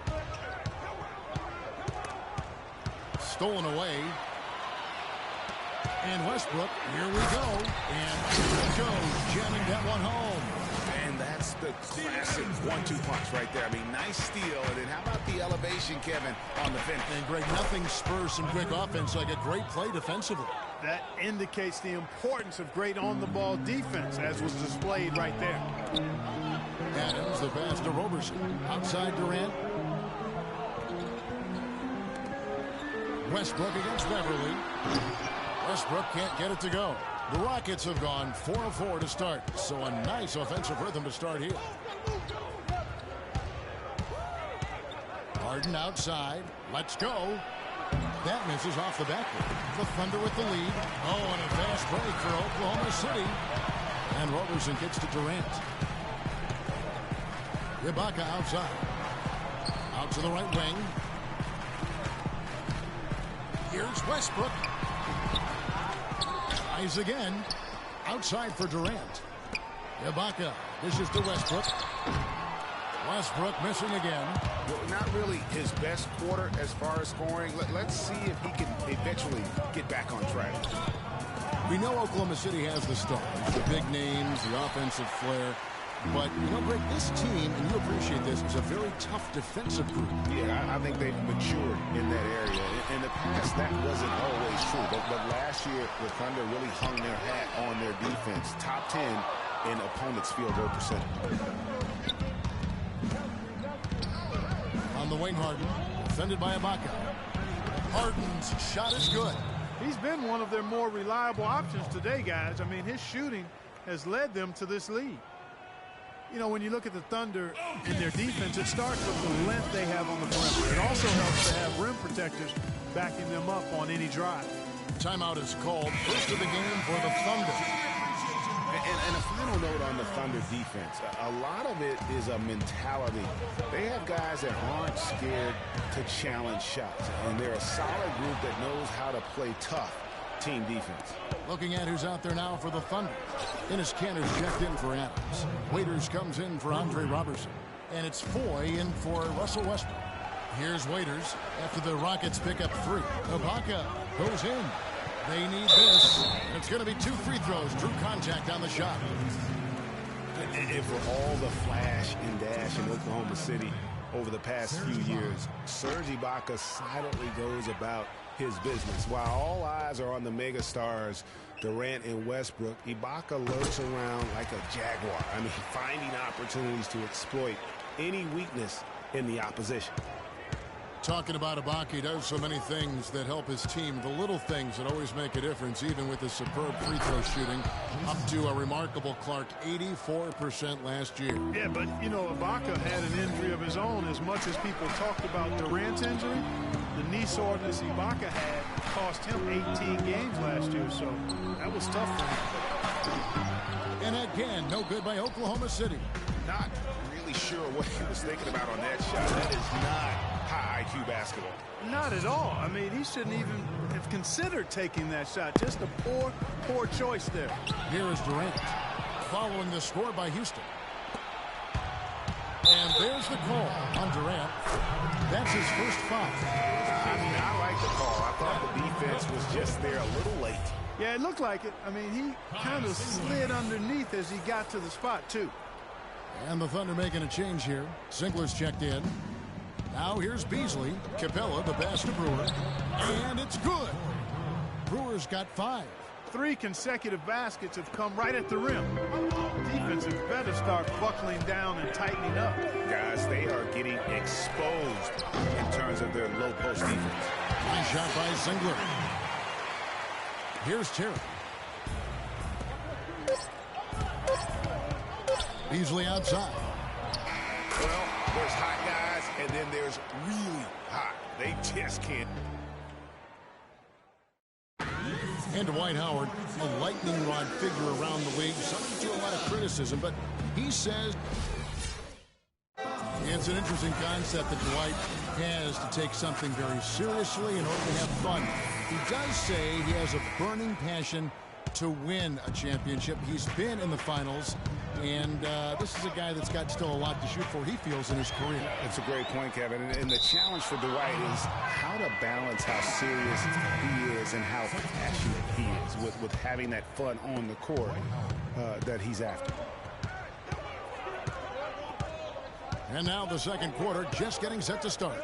Speaker 1: Stolen away. And Westbrook, here we go. And here it goes, jamming that one home.
Speaker 2: And that's the classic 1-2 punch right there. I mean, nice steal. And then how about the elevation, Kevin, on the finish?
Speaker 1: And Greg, nothing spurs some quick offense like a great play defensively.
Speaker 3: That indicates the importance of great on-the-ball defense, as was displayed right there.
Speaker 1: Adams, the pass to Roberson. Outside Durant. Westbrook against Beverly. Westbrook can't get it to go. The Rockets have gone 4 of 4 to start, so a nice offensive rhythm to start here. Harden outside. Let's go. That misses off the backboard. The Thunder with the lead. Oh, and a fast break for Oklahoma City. And Roberson gets to Durant. Ibaka outside. Out to the right wing. Here's Westbrook. Eyes again. Outside for Durant. Ibaka. This is to Westbrook. Westbrook missing again.
Speaker 2: Well, not really his best quarter as far as scoring. Let's see if he can eventually get back on track.
Speaker 1: We know Oklahoma City has the stars, the big names, the offensive flair. But, you know, Greg, this team, and you appreciate this, is a very tough defensive group.
Speaker 2: Yeah, I think they've matured in that area. In the past, that wasn't always true. But last year, the Thunder really hung their hat on their defense. Top 10 in opponents' field goal percentage.
Speaker 1: On the wing, Harden, defended by Ibaka. Harden's shot is good.
Speaker 3: He's been one of their more reliable options today, guys. I mean, his shooting has led them to this lead. You know, when you look at the Thunder and their defense, it starts with the length they have on the perimeter. It also helps to have rim protectors backing them up on any drive.
Speaker 1: Timeout is called. First of the game for the Thunder.
Speaker 2: And a final note on the Thunder defense. A lot of it is a mentality. They have guys that aren't scared to challenge shots. And they're a solid group that knows how to play tough team defense.
Speaker 1: Looking at who's out there now for the Thunder. Enes Kanter's checked in for Adams. Waiters comes in for Andre Roberson. And it's Foy in for Russell Westbrook. Here's Waiters after the Rockets pick up 3. Ibaka goes in. They need this. And it's going to be 2 free throws. Drew contact on the shot.
Speaker 2: And for all the flash and dash in Oklahoma City over the past few years, Serge Ibaka silently goes about his business. While all eyes are on the megastars, Durant and Westbrook, Ibaka lurks around like a jaguar. I mean, finding opportunities to exploit any weakness in the opposition.
Speaker 1: Talking about Ibaka, he does so many things that help his team. The little things that always make a difference, even with his superb free throw shooting. Up to a remarkable, Clark, 84% last year.
Speaker 3: Yeah, but, you know, Ibaka had an injury of his own. As much as people talked about Durant's injury, the knee soreness Ibaka had cost him 18 games last year, so that was tough for him.
Speaker 1: And again, no good by Oklahoma City.
Speaker 2: Not really sure what he was thinking about on that shot. That is not high IQ basketball.
Speaker 3: Not at all. I mean, he shouldn't even have considered taking that shot. Just a poor choice there.
Speaker 1: Here is Durant following the score by Houston. And there's the call on Durant. That's his first foul.
Speaker 2: I mean, I like the call. I thought the defense was just there a little late.
Speaker 3: Yeah, it looked like it. I mean, he kind of slid underneath as he got to the spot, too.
Speaker 1: And the Thunder making a change here. Ziegler's checked in. Now here's Beasley. Capella, the best of Brewer. And it's good. Brewer's got 5.
Speaker 3: 3 consecutive baskets have come right at the rim. Defenses better start buckling down and tightening up.
Speaker 2: Guys, they are getting exposed in terms of their low post defense.
Speaker 1: Nice shot by Ziegler. Here's Terry. Beasley outside.
Speaker 2: Well, there's hot guys, and then there's really hot. They just can't.
Speaker 1: And Dwight Howard, a lightning rod figure around the league, subject to a lot of criticism, but he says it's an interesting concept that Dwight has to take something very seriously in order to have fun. He does say he has a burning passion to win a championship. He's been in the finals, and this is a guy that's got still a lot to shoot for, he feels, in his career.
Speaker 2: That's a great point, Kevin. And the challenge for Dwight is how to balance how serious he is and how passionate he is with having that fun on the court that he's after.
Speaker 1: And now the second quarter just getting set to start.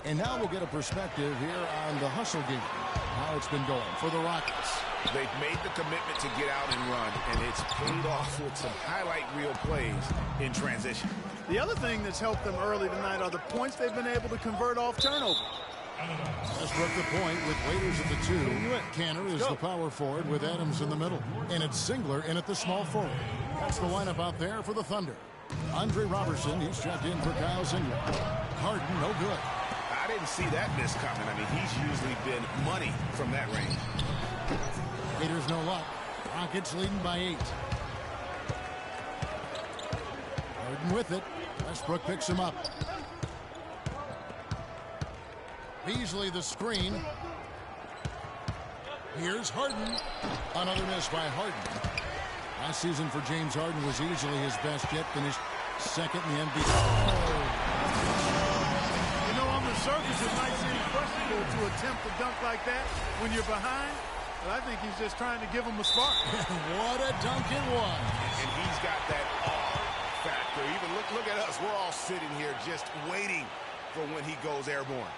Speaker 1: And now we'll get a perspective here on the hustle game, how it's been going for the Rockets.
Speaker 2: They've made the commitment to get out and run, and it's paid off with some highlight reel plays in transition.
Speaker 3: The other thing that's helped them early tonight are the points they've been able to convert off turnover.
Speaker 1: Westbrook the point with Waiters at the 2. Canner is the power forward with Adams in the middle. And it's Ziegler in at the small forward. That's the lineup out there for the Thunder. Andre Robertson, he's checked in for Kyle Ziegler. Harden, no good.
Speaker 2: I didn't see that miss coming. I mean, he's usually been money from that range.
Speaker 1: Waiters no luck. Rockets leading by 8. Harden with it. Westbrook picks him up. Beasley the screen. Here's Harden. Another miss by Harden. Last season for James Harden was easily his best yet. Finished second in the NBA.
Speaker 3: You know, on the surface, it might seem questionable to attempt a dunk like that when you're behind. But I think he's just trying to give him a spark.
Speaker 1: What a dunk it was.
Speaker 2: And he's got that factor. Even look at us. We're all sitting here just waiting for when he goes airborne.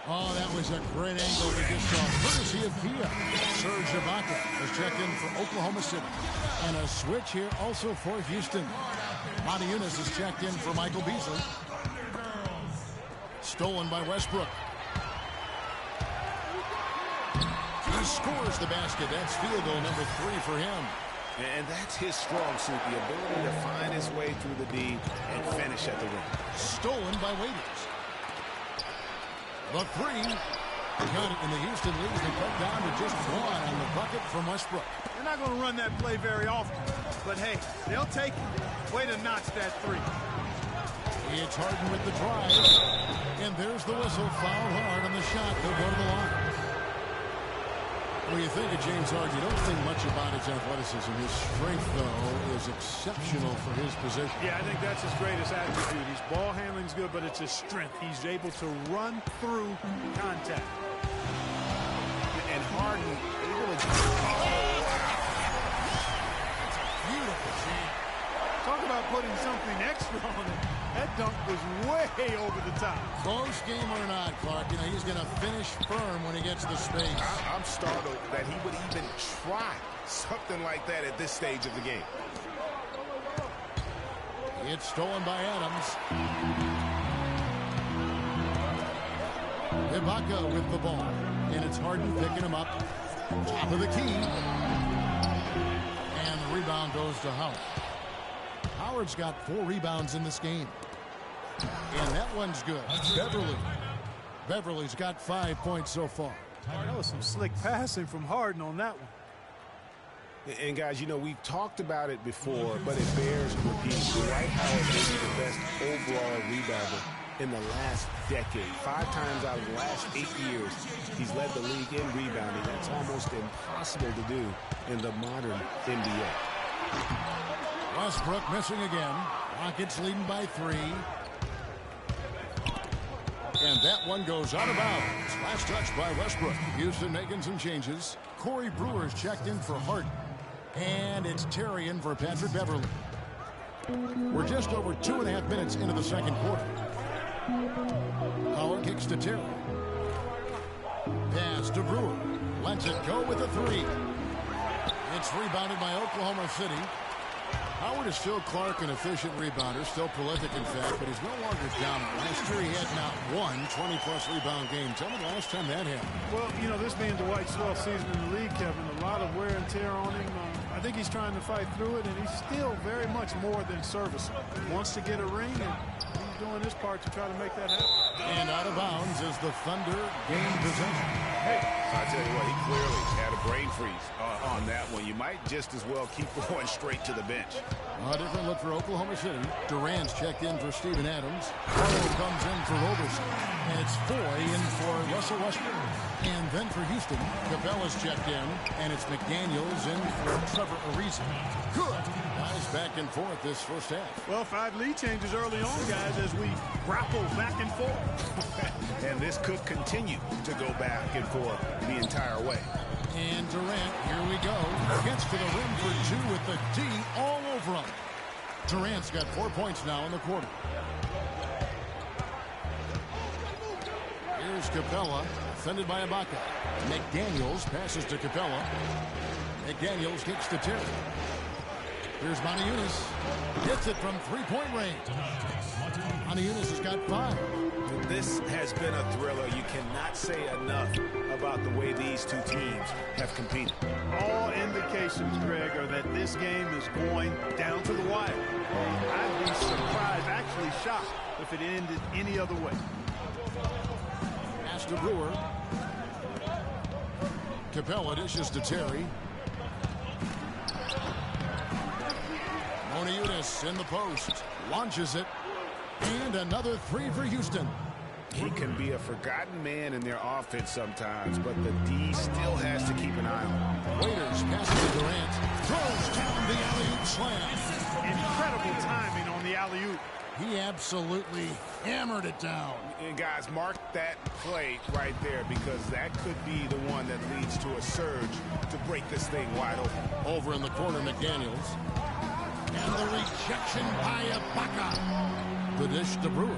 Speaker 1: Oh, that was a great angle we just saw. Courtesy of Kia. Serge Ibaka has checked in for Oklahoma City. And a switch here also for Houston. Monty Eunice has checked in for Michael Beasley. Stolen by Westbrook. He scores the basket. That's field goal number 3 for him.
Speaker 2: And that's his strong suit, the ability to find his way through the D and finish at the rim.
Speaker 1: Stolen by Waiters. The 3. Good, and the Houston leads. They cut down to just 1 on the bucket from Westbrook.
Speaker 3: They're not going to run that play very often. But, hey, they'll take it. Way to notch that 3.
Speaker 1: It's Harden with the drive. And there's the whistle. Foul hard on the shot. They'll go to the line. When you think of James Harden, you don't think much about his athleticism. His strength, though, is exceptional for his position.
Speaker 3: Yeah, I think that's his greatest attribute. His ball handling's good, but it's his strength. He's able to run through contact.
Speaker 2: And Harden able to...
Speaker 1: Beautiful shot.
Speaker 3: Talk about putting something extra on it. That dunk was way over the top.
Speaker 1: Close game or not, Clark, you know, he's going to finish firm when he gets the space.
Speaker 2: I'm startled that he would even try something like that at this stage of the game. It's
Speaker 1: stolen by Adams. Ibaka with the ball. And it's Harden picking him up. Top of the key. And the rebound goes to Howard. Howard's got 4 rebounds in this game. And that one's good. Beverly's got 5 points so far.
Speaker 3: That was some slick passing from Harden on that one.
Speaker 2: And guys, you know, we've talked about it before, but it bears repeating. Dwight Howard is the best overall rebounder in the last decade. 5 times out of the last 8 years, he's led the league in rebounding. That's almost impossible to do in the modern NBA.
Speaker 1: Westbrook missing again. Rockets leading by 3. And that one goes out of bounds. Last touch by Westbrook. Houston making some changes. Corey Brewer's checked in for Harden. And it's Terry in for Patrick Beverly. We're just over 2.5 minutes into the second quarter. Howard kicks to Terry. Pass to Brewer. Lets it go with a 3. It's rebounded by Oklahoma City. Howard is still Clark, an efficient rebounder, still prolific in fact, but he's no longer dominant. Last year he had not one 20-plus rebound game. Tell me the last time that happened.
Speaker 3: Well, you know, this being Dwight's 12th season in the league, Kevin, a lot of wear and tear on him. I think he's trying to fight through it, and he's still very much more than serviceable. Wants to get a ring, and he's doing his part to try to make that happen.
Speaker 1: And out of bounds is the Thunder game possession.
Speaker 2: Hey, I tell you what, he clearly had a brain freeze on that one. You might just as well keep going straight to the bench.
Speaker 1: A different look for Oklahoma City. Durant's checked in for Steven Adams. Carlo comes in for Roberson. And it's Foy in for Russell Westbrook. And then for Houston, Capella's checked in. And it's McDaniels in for Trevor Ariza. Good. Guys back and forth this first half.
Speaker 3: Well, 5 lead changes early on, guys, as we grapple back and forth.
Speaker 2: And this could continue to go back and forth the entire way.
Speaker 1: And Durant, here we go. Gets to the rim for 2 with the D all over him. Durant's got 4 points now in the quarter. Here's Capella, defended by Ibaka. McDaniels passes to Capella. McDaniels kicks to Terry. Here's Montejunas. Hits it from 3-point range. Montejunas has got 5.
Speaker 2: This has been a thriller. You cannot say enough about the way these two teams have competed.
Speaker 3: All indications, Greg, are that this game is going down to the wire. I'd be surprised, actually shocked, if it ended any other way.
Speaker 1: Pass to Brewer. Capella dishes to Terry. Montejunas in the post. Launches it. And another 3 for Houston.
Speaker 2: He can be a forgotten man in their offense sometimes, but the D still has to keep an eye on him.
Speaker 1: Waiters passes to Durant. Throws down the alley-oop slam.
Speaker 3: Incredible timing on the alley-oop.
Speaker 1: He absolutely hammered it down.
Speaker 2: And guys, mark that play right there, because that could be the one that leads to a surge to break this thing wide open.
Speaker 1: Over in the corner, McDaniels. And the rejection by Ibaka. The dish to Brewer.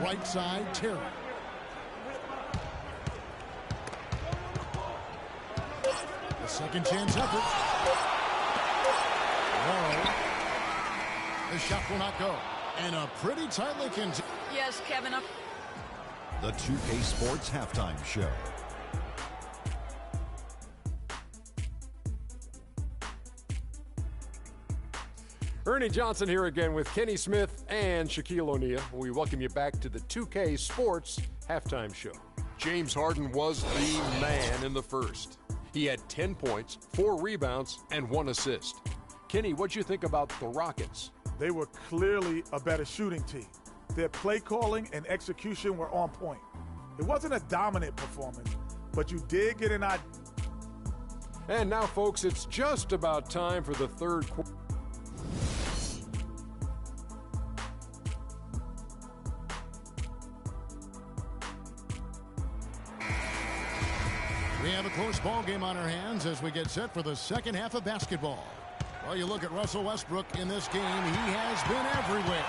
Speaker 1: Right side, Terry. The second chance effort. Morrow. The shot will not go. And a pretty tightly contested.
Speaker 5: Yes, Kevin.
Speaker 7: The 2K Sports Halftime Show.
Speaker 8: Ernie Johnson here again with Kenny Smith and Shaquille O'Neal. We welcome you back to the 2K Sports Halftime Show. James Harden was the man in the first. He had 10 points, 4 rebounds, and 1 assist. Kenny, what'd you think about the Rockets?
Speaker 9: They were clearly a better shooting team. Their play calling and execution were on point. It wasn't a dominant performance, but you did get an idea.
Speaker 8: And now, folks, it's just about time for the third quarter.
Speaker 1: We have a close ball game on our hands as we get set for the second half of basketball. Well, you look at Russell Westbrook in this game, he has been everywhere.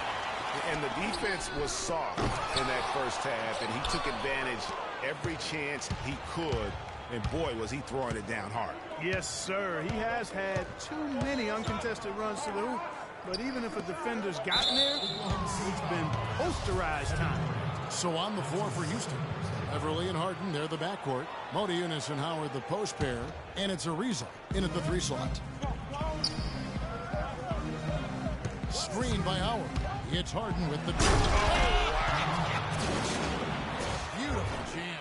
Speaker 2: And the defense was soft in that first half, and he took advantage every chance he could. And boy, was he throwing it down hard.
Speaker 3: Yes, sir. He has had too many uncontested runs to the hoop. But even if a defender's gotten there, it's been posterized time.
Speaker 1: So on the floor for Houston, Beverly and Harden, they're the backcourt. Modiunas and Howard, the post pair. And it's Ariza in at the 3 slot. Screen by Howard. It's Harden with the beautiful jam.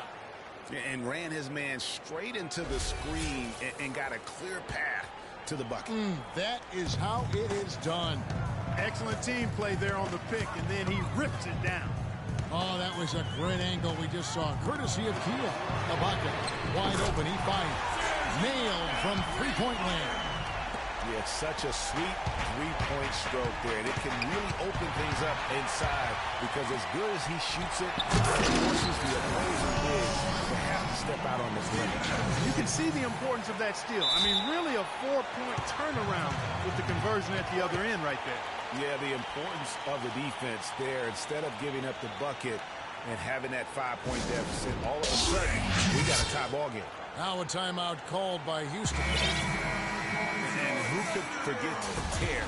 Speaker 2: And ran his man straight into the screen and got a clear path to the bucket.
Speaker 1: That is how it is done.
Speaker 3: Excellent team play there on the pick, and then he rips it down.
Speaker 1: Oh, that was a great angle we just saw. Courtesy of Kia. Ibaka wide open. He finds. Nailed from three-point land.
Speaker 2: Yeah, it's such a sweet three-point stroke there. And it can really open things up inside because as good as he shoots it, it forces the opposing big to have to step out on this limit.
Speaker 3: You can see the importance of that steal. I mean, really a 4-point turnaround with the conversion at the other end right there.
Speaker 2: Yeah, the importance of the defense there. Instead of giving up the bucket and having that 5-point deficit, all of a sudden, we got a tie ball game.
Speaker 1: Now a timeout called by Houston.
Speaker 2: And who could forget the tear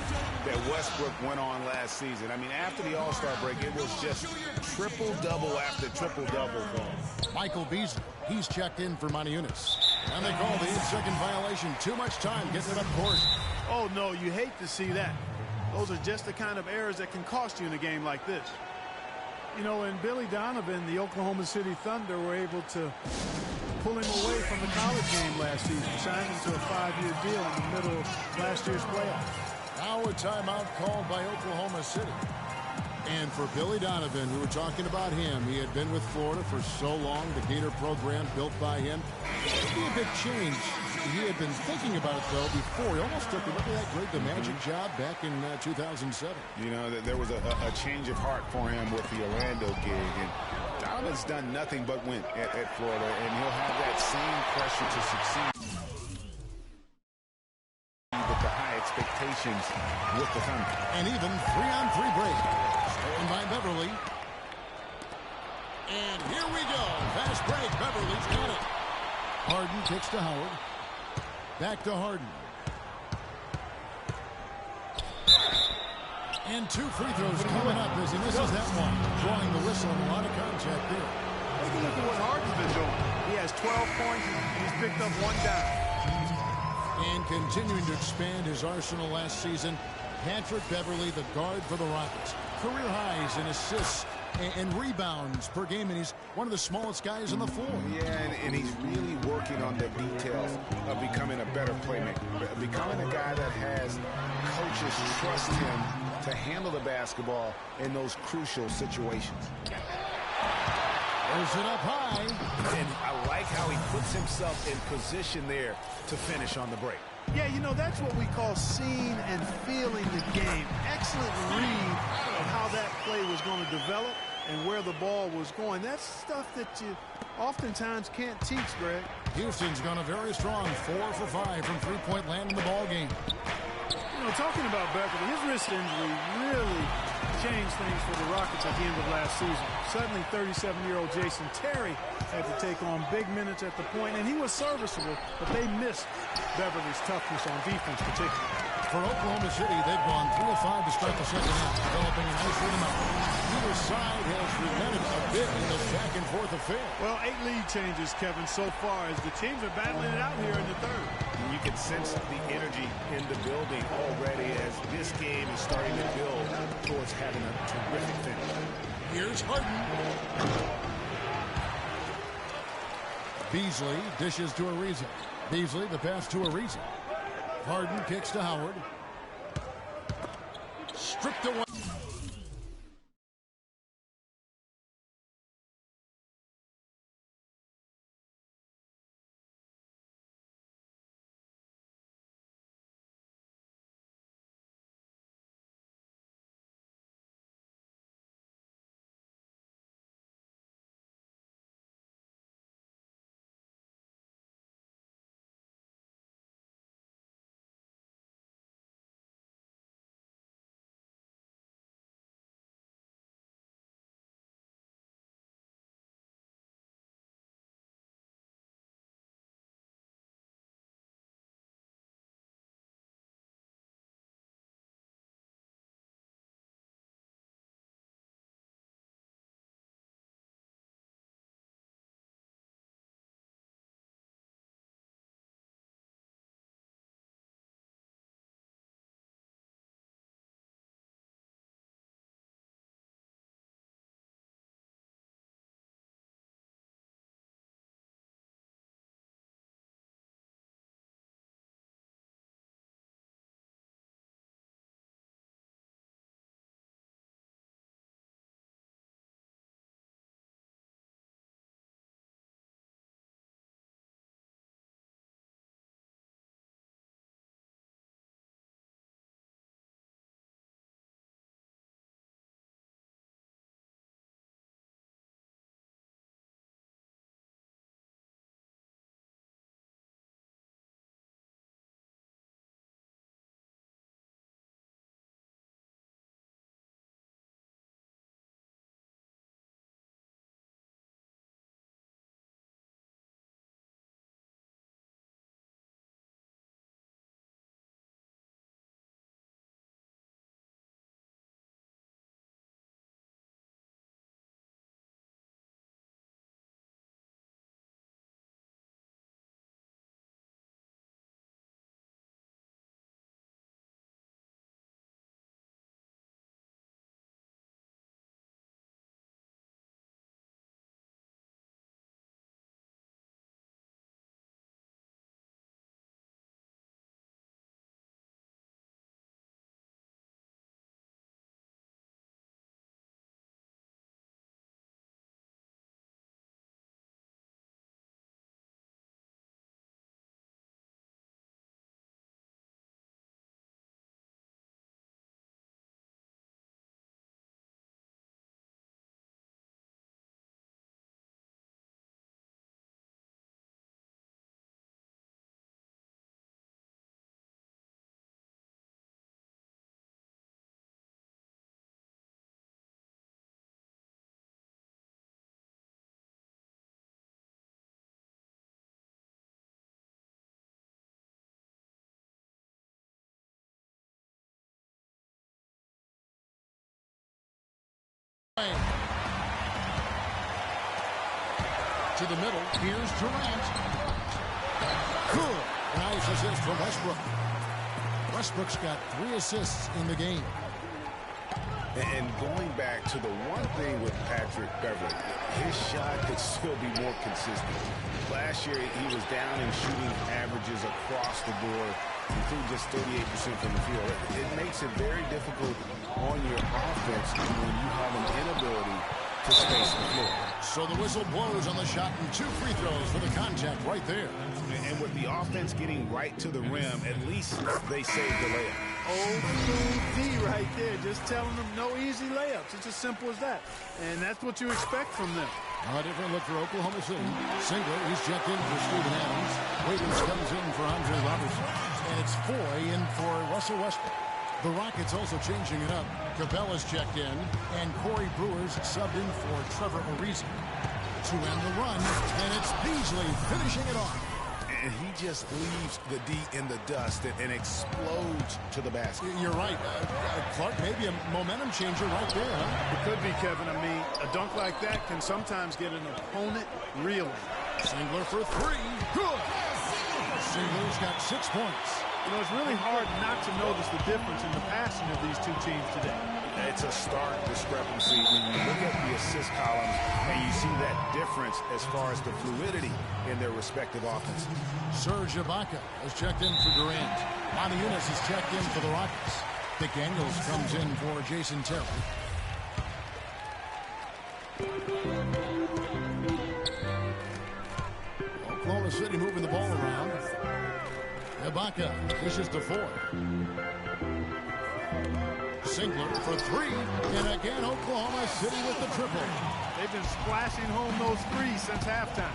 Speaker 2: that Westbrook went on last season? I mean, after the All-Star break, it was just triple-double after triple-double for him.
Speaker 1: Michael Beasley, he's checked in for Modiunas. And they call the 8-second violation. Too much time getting it up court.
Speaker 3: Oh, no, you hate to see that. Those are just the kind of errors that can cost you in a game like this. You know, and Billy Donovan, the Oklahoma City Thunder, were able to pull him away from the college game last season, signed him to a 5-year deal in the middle of last year's playoffs.
Speaker 1: Now a timeout called by Oklahoma City. And for Billy Donovan, we were talking about him. He had been with Florida for so long, the Gator program built by him. It'd be a big change. He had been thinking about it, though, before. He almost took, remember that great The Magic job back in 2007?
Speaker 2: You know, there was a change of heart for him with the Orlando gig. And Donovan's done nothing but win at Florida, and he'll have that same pressure to succeed with the high expectations with the Thunder.
Speaker 1: And even 3-on-3 break. Stolen by Beverly. And here we go. Fast break. Beverly's got it. Harden kicks to Howard. Back to Harden. And 2 free throws coming up as he misses that one. Drawing the whistle and a lot of contact there.
Speaker 3: Take a look at what Harden's been doing. He has 12 points and he's picked up 1 dime.
Speaker 1: And continuing to expand his arsenal last season, Patrick Beverly, the guard for the Rockets. Career highs in assists and rebounds per game, and he's one of the smallest guys on the floor.
Speaker 2: Yeah, and he's really working on the details of becoming a better playmaker, becoming a guy that has coaches trust him to handle the basketball in those crucial situations.
Speaker 1: Throws it up high.
Speaker 2: And I like how he puts himself in position there to finish on the break.
Speaker 3: Yeah, you know, that's what we call seeing and feeling the game. Excellent read of how that play was going to develop and where the ball was going. That's stuff that you oftentimes can't teach, Greg.
Speaker 1: Houston's gone a very strong 4 for 5 from three-point land in the ball game.
Speaker 3: You know, talking about Beverly, his wrist injury really changed things for the Rockets at the end of last season. Suddenly, 37-year-old Jason Terry had to take on big minutes at the point, and he was serviceable, but they missed Beverly's toughness on defense particularly.
Speaker 1: For Oklahoma City, they've gone 3 of 5 to start the second half, developing a nice rhythm out. Either side has relented a bit in the back and forth affair.
Speaker 3: Well, 8 lead changes, Kevin, so far as the teams are battling it out here in the third.
Speaker 2: And you can sense the energy in the building already as this game is starting to build towards having a terrific finish.
Speaker 1: Here's Harden. Beasley dishes to Ariza. Beasley, the pass to Ariza. Harden kicks to Howard. Stripped away. To the middle, here's Durant. Good. Nice assist from Westbrook. Westbrook's got 3 assists in the game.
Speaker 2: And going back to the one thing with Patrick Beverley, his shot could still be more consistent. Last year, he was down in shooting averages across the board, including just 38% from the field. It makes it very difficult on your offense when you have an inability to space the floor.
Speaker 1: So the whistle blows on the shot and 2 free throws for the contact right there.
Speaker 2: And with the offense getting right to the rim, at least they saved the layup.
Speaker 3: Old school D right there, just telling them no easy layups. It's as simple as that. And that's what you expect from them.
Speaker 1: A different look for Oklahoma City. Singler, he's checked in for Steven Adams. Waiters comes in for Andre Robertson. And it's Foy in for Russell Westbrook. The Rockets also changing it up. Capella's checked in, and Corey Brewer's subbed in for Trevor Ariza. To end the run, and it's Beasley finishing it off.
Speaker 2: And he just leaves the D in the dust and explodes to the basket.
Speaker 1: You're right. Clark, maybe a momentum changer right there, huh?
Speaker 3: It could be, Kevin. I mean, a dunk like that can sometimes get an opponent reeling.
Speaker 1: Singler for 3. Good. Singler's got 6 points.
Speaker 3: You know, it's really hard not to notice the difference in the passing of these two teams today.
Speaker 2: It's a stark discrepancy when you look at the assist columns and you see that difference as far as the fluidity in their respective offenses.
Speaker 1: Serge Ibaka has checked in for Durant. Moniunas has checked in for the Rockets. McDaniels comes in for Jason Terry. Oklahoma City moving the ball around. Ibaka dishes to 4. Singler for 3. And again, Oklahoma City with the triple.
Speaker 3: They've been splashing home those threes since halftime.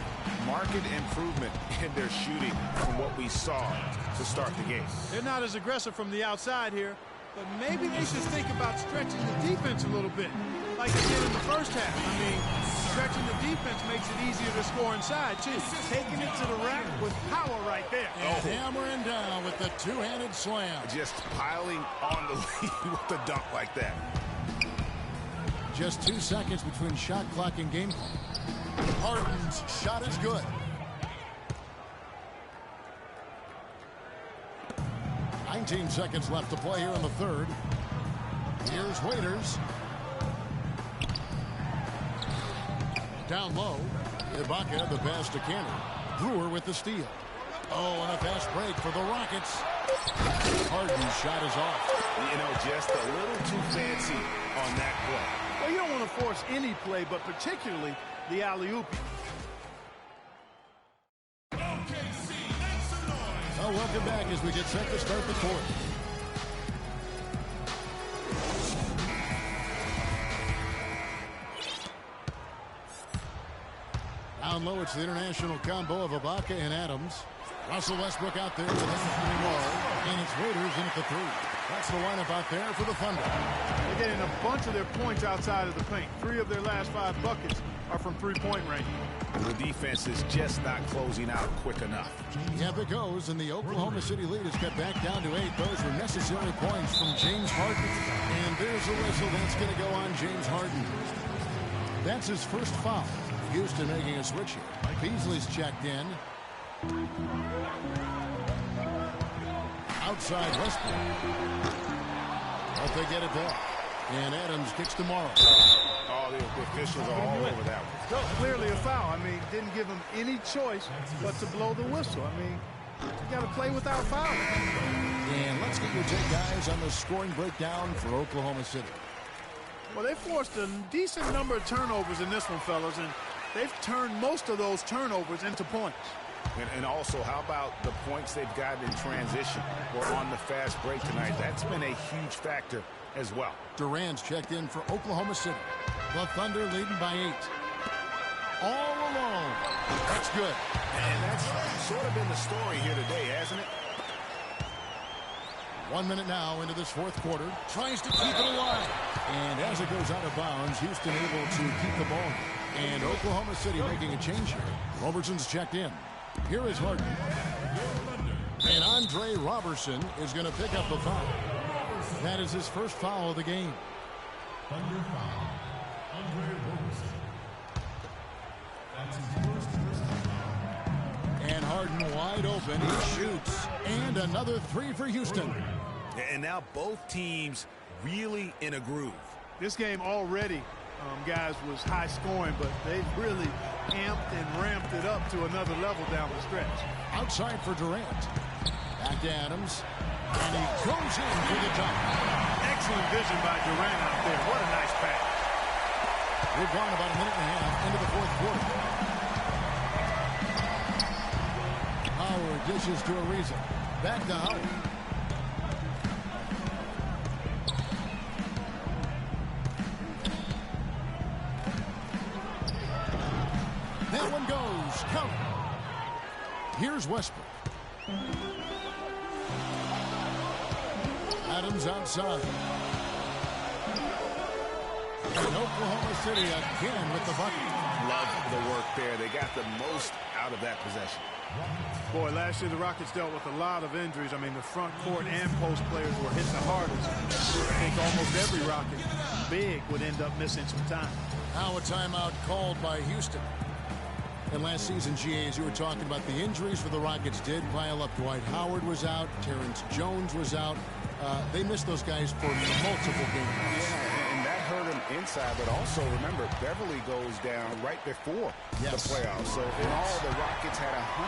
Speaker 2: Marked improvement in their shooting from what we saw to start the game.
Speaker 3: They're not as aggressive from the outside here, but maybe they should think about stretching the defense a little bit, like they did in the first half. I mean, stretching the defense makes it easier to score inside, too. Taking it to the rack with power right there.
Speaker 1: And hammering down with the 2-handed slam.
Speaker 2: Just piling on the lead with a dunk like that.
Speaker 1: Just 2 seconds between shot clock and game clock. Harden's shot is good. 19 seconds left to play here in the third. Here's Waiters. Down low. Ibaka, the pass to Cannon. Brewer with the steal. Oh, and a fast break for the Rockets. Harden's shot is off.
Speaker 2: You know, just a little too fancy on that play.
Speaker 3: Well, you don't want to force any play, but particularly the alley-oop.
Speaker 1: Well, welcome back as we get set to start the fourth. Down low, it's the international combo of Ibaka and Adams. Russell Westbrook out there with an opening ball, and it's Waiters in at the 3. That's the lineup out there for the Thunder.
Speaker 3: They're getting a bunch of their points outside of the paint. 3 of their last 5 buckets are from three-point range.
Speaker 2: The defense is just not closing out quick enough.
Speaker 1: Yep, it goes, and the Oklahoma City lead is cut back down to 8. Those were necessary points from James Harden. And there's a whistle that's going to go on James Harden. That's his first foul. Houston making a switch here. Beasley's checked in. Outside Westbrook. But they get it back. And Adams kicks to Morrow.
Speaker 2: Oh, the officials are all over that one.
Speaker 3: So clearly a foul. I mean, didn't give him any choice but to blow the whistle. I mean, you got to play without fouling.
Speaker 1: And let's get your take, guys, on the scoring breakdown for Oklahoma City.
Speaker 3: Well, they forced a decent number of turnovers in this one, fellas, and they've turned most of those turnovers into points.
Speaker 2: And also, how about the points they've gotten in transition or on the fast break tonight? That's been a huge factor as well.
Speaker 1: Durant's checked in for Oklahoma City. The Thunder leading by 8. All alone. That's good.
Speaker 2: And that's sort of been the story here today, hasn't it?
Speaker 1: 1 minute now into this fourth quarter. Tries to keep it alive. And as it goes out of bounds, Houston able to keep the ball. And Oklahoma City making a change here. Robertson's checked in. Here is Harden. And Andre Robertson is going to pick up the foul. That is his first foul of the game.
Speaker 11: Thunder foul.
Speaker 1: wide open. He shoots. And another three for Houston.
Speaker 2: And now both teams really in a groove.
Speaker 3: This game already, guys, was high scoring, but they've really amped and ramped it up to another level down the stretch.
Speaker 1: Outside for Durant. Back to Adams. And he goes in for the dunk.
Speaker 3: Excellent vision by Durant out there. What a nice pass.
Speaker 1: We've gone about a minute and a half into the fourth quarter. Howard dishes to Ariza. Back to Howard. That one goes. Count it. Here's Westbrook. Adams outside. And Oklahoma City again with the bucket.
Speaker 2: Love the work there. They got the most out of that possession.
Speaker 3: Boy, last year the Rockets dealt with a lot of injuries. I mean, the front court and post players were hit the hardest. I think almost every Rocket big would end up missing some time.
Speaker 1: Now a timeout called by Houston. And last season, GA, as you were talking about, the injuries for the Rockets did pile up. Dwight Howard was out. Terrence Jones was out. They missed those guys for multiple games.
Speaker 2: Yeah, and that hurt him inside. But also, remember, Beverly goes down right before the playoffs. So, in all, the Rockets had 100.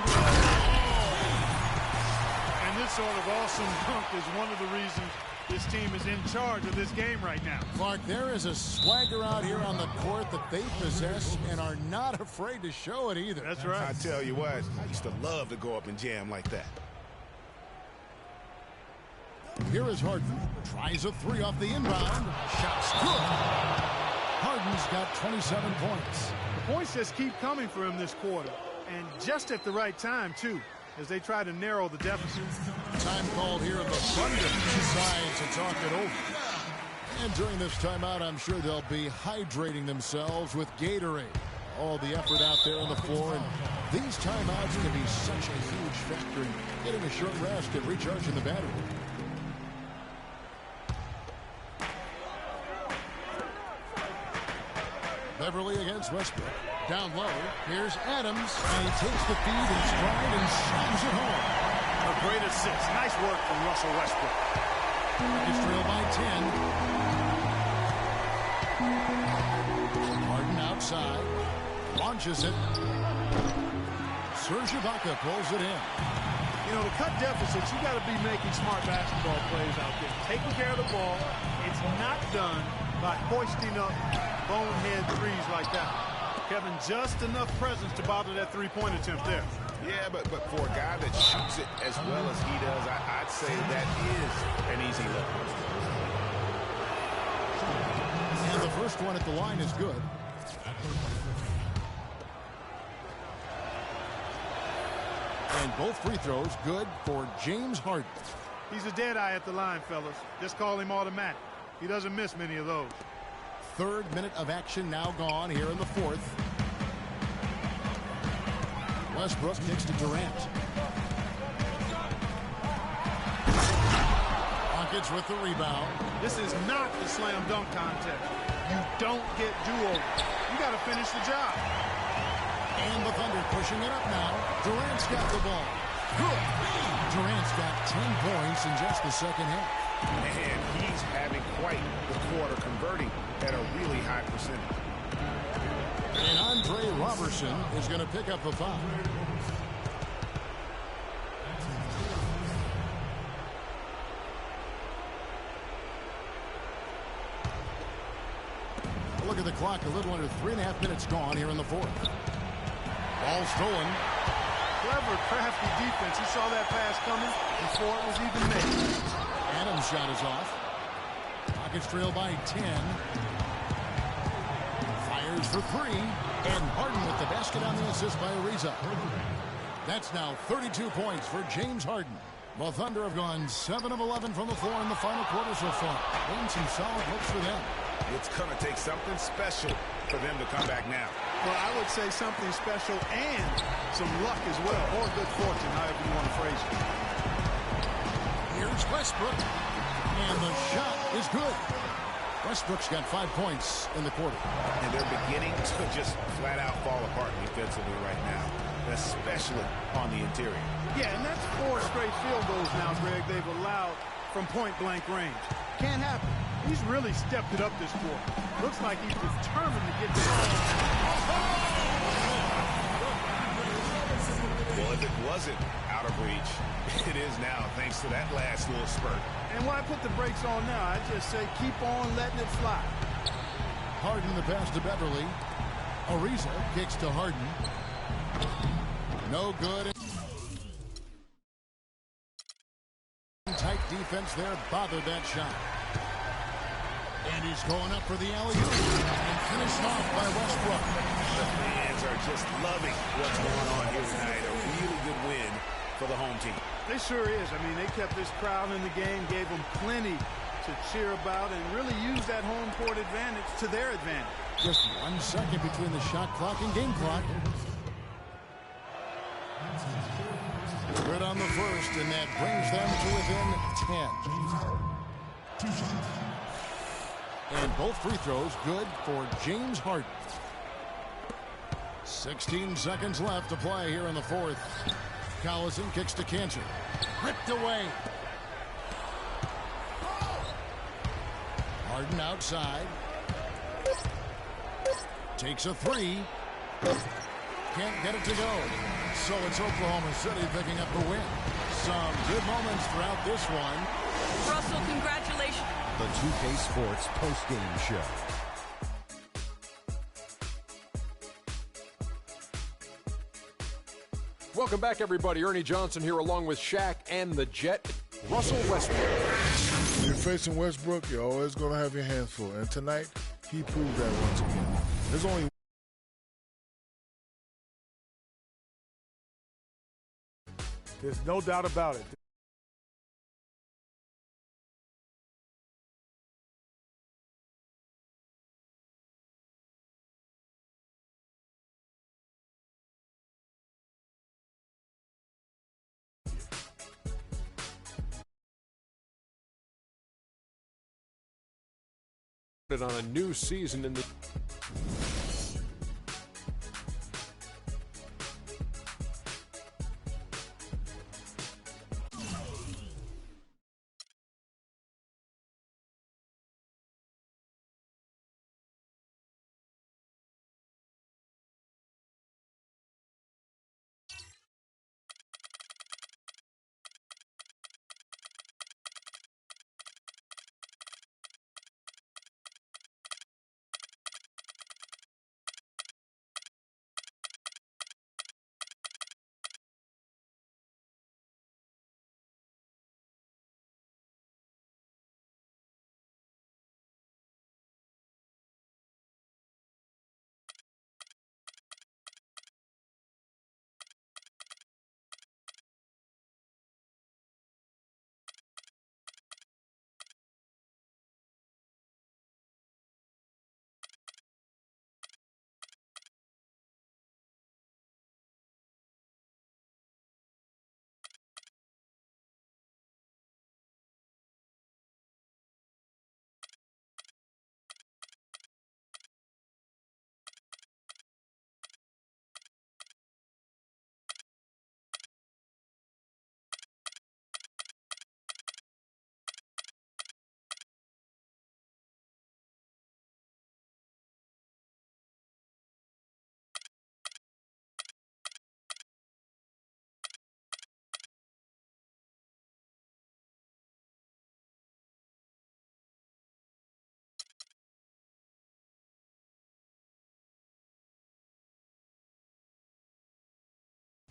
Speaker 3: And this sort of awesome dunk is one of the reasons this team is in charge of this game right now.
Speaker 1: Clark, there is a swagger out here on the court that they possess and are not afraid to show it either.
Speaker 3: That's right.
Speaker 2: I tell you what, I used to love to go up and jam like that.
Speaker 1: Here is Harden. Tries a three off the inbound. Shot's good. Harden's got 27 points.
Speaker 3: The points just keep coming for him this quarter. And just at the right time, too, as they try to narrow the deficit.
Speaker 1: Time called here, and the Thunder decide to talk it over. And during this timeout, I'm sure they'll be hydrating themselves with Gatorade. All the effort out there on the floor, and these timeouts can be such a huge factor in getting a short rest and recharging the battery. Beverly against Westbrook. Down low, here's Adams, and he takes the feed in stride and slams it home.
Speaker 3: A great assist. Nice work from Russell Westbrook.
Speaker 1: It's trailed by 10. Harden outside. Launches it. Serge Ibaka pulls it in.
Speaker 3: You know, to cut deficits, you got to be making smart basketball plays out there. Taking care of the ball. It's not done by hoisting up bonehead threes like that. Kevin, just enough presence to bother that three-point attempt there.
Speaker 2: Yeah, but for a guy that shoots it as well as he does, I'd say that is an easy look.
Speaker 1: And the first one at the line is good. And both free throws good for James Harden.
Speaker 3: He's a dead eye at the line, fellas. Just call him automatic. He doesn't miss many of those.
Speaker 1: Third minute of action now gone here in the fourth. Westbrook kicks to Durant. Rockets with the rebound.
Speaker 3: This is not the slam dunk contest. You don't get do-overs. You got to finish the job.
Speaker 1: And the Thunder pushing it up now. Durant's got the ball. Good. Durant's got 10 points in just the second half.
Speaker 2: And he's having quite the quarter, converting at a really high percentage.
Speaker 1: And Andre Robertson is going to pick up a foul. Look at the clock, a little under 3.5 minutes gone here in the fourth. Ball stolen.
Speaker 3: Clever, crafty defense. He saw that pass coming before it was even made.
Speaker 1: Adams' shot is off. Rockets trail by 10. Fires for three. And Harden with the basket on the assist by Ariza. That's now 32 points for James Harden. The Thunder have gone 7 of 11 from the floor in the final quarter so far. Been some solid looks for them.
Speaker 2: It's going to take something special for them to come back now.
Speaker 3: Well, I would say something special and some luck as well, or good fortune, however you want to phrase it.
Speaker 1: Here's Westbrook, and the shot is good. Westbrook's got 5 points in the quarter.
Speaker 2: And they're beginning to just flat out fall apart defensively right now, especially on the interior.
Speaker 3: Yeah, and that's 4 straight field goals now, Greg, they've allowed from point-blank range. Can't happen. He's really stepped it up this quarter. Looks like he's determined to get this.
Speaker 2: Well, if it wasn't out of reach, it is now, thanks to that last little spurt.
Speaker 3: And why put the brakes on now? I just say keep on letting it fly.
Speaker 1: Harden the pass to Beverly. Ariza kicks to Harden. No good. Tight defense there bothered that shot. And he's going up for the alley-oop. And finished off by Westbrook.
Speaker 2: The fans are just loving what's going on here tonight. A really good win for the home team.
Speaker 3: It sure is. I mean, they kept this crowd in the game, gave them plenty to cheer about, and really used that home court advantage to their advantage.
Speaker 1: Just 1 second between the shot clock and game clock. Good on the first, and that brings them to within 10.
Speaker 11: 2 shots.
Speaker 1: And both free throws good for James Harden. 16 seconds left to play here in the fourth. Collison kicks to Cantor. Ripped away. Harden outside. Takes a 3. Can't get it to go. So it's Oklahoma City picking up the win. Some good moments throughout this one.
Speaker 5: Russell, congratulations.
Speaker 7: The 2K Sports postgame show.
Speaker 8: Welcome back, everybody. Ernie Johnson here along with Shaq and the Jet, Russell Westbrook.
Speaker 10: When you're facing Westbrook, you're always going to have your hands full. And tonight, he proved that once again. There's only
Speaker 9: There's no doubt about it.
Speaker 8: On a new season in the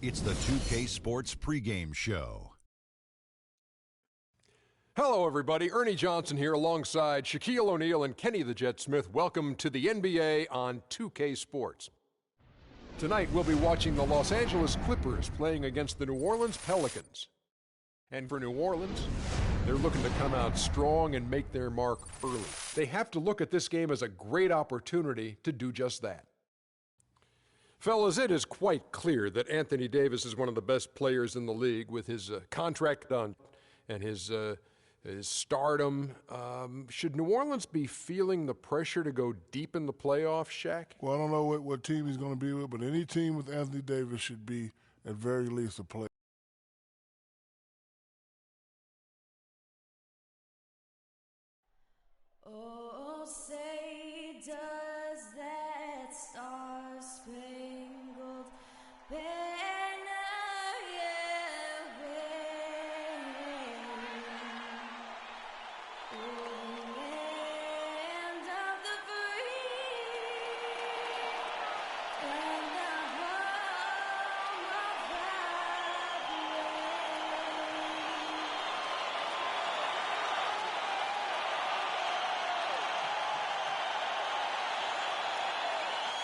Speaker 7: It's the 2K Sports pregame show.
Speaker 8: Hello, everybody. Ernie Johnson here alongside Shaquille O'Neal and Kenny the Jet Smith. Welcome to the NBA on 2K Sports. Tonight, we'll be watching the Los Angeles Clippers playing against the New Orleans Pelicans. And for New Orleans, they're looking to come out strong and make their mark early. They have to look at this game as a great opportunity to do just that. Fellas, it is quite clear that Anthony Davis is one of the best players in the league with his contract done and his his stardom. Should New Orleans be feeling the pressure to go deep in the playoffs, Shaq?
Speaker 10: Well, I don't know what team he's going to be with, but any team with Anthony Davis should be, at very least, a play.
Speaker 12: Oh, say does that star-spangled banner yet wave o'er the land of the free and the home of the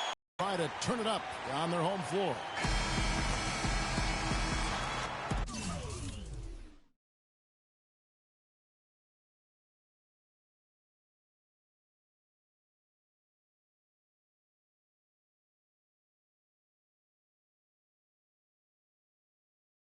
Speaker 12: brave.
Speaker 1: Try to turn it up on their home floor.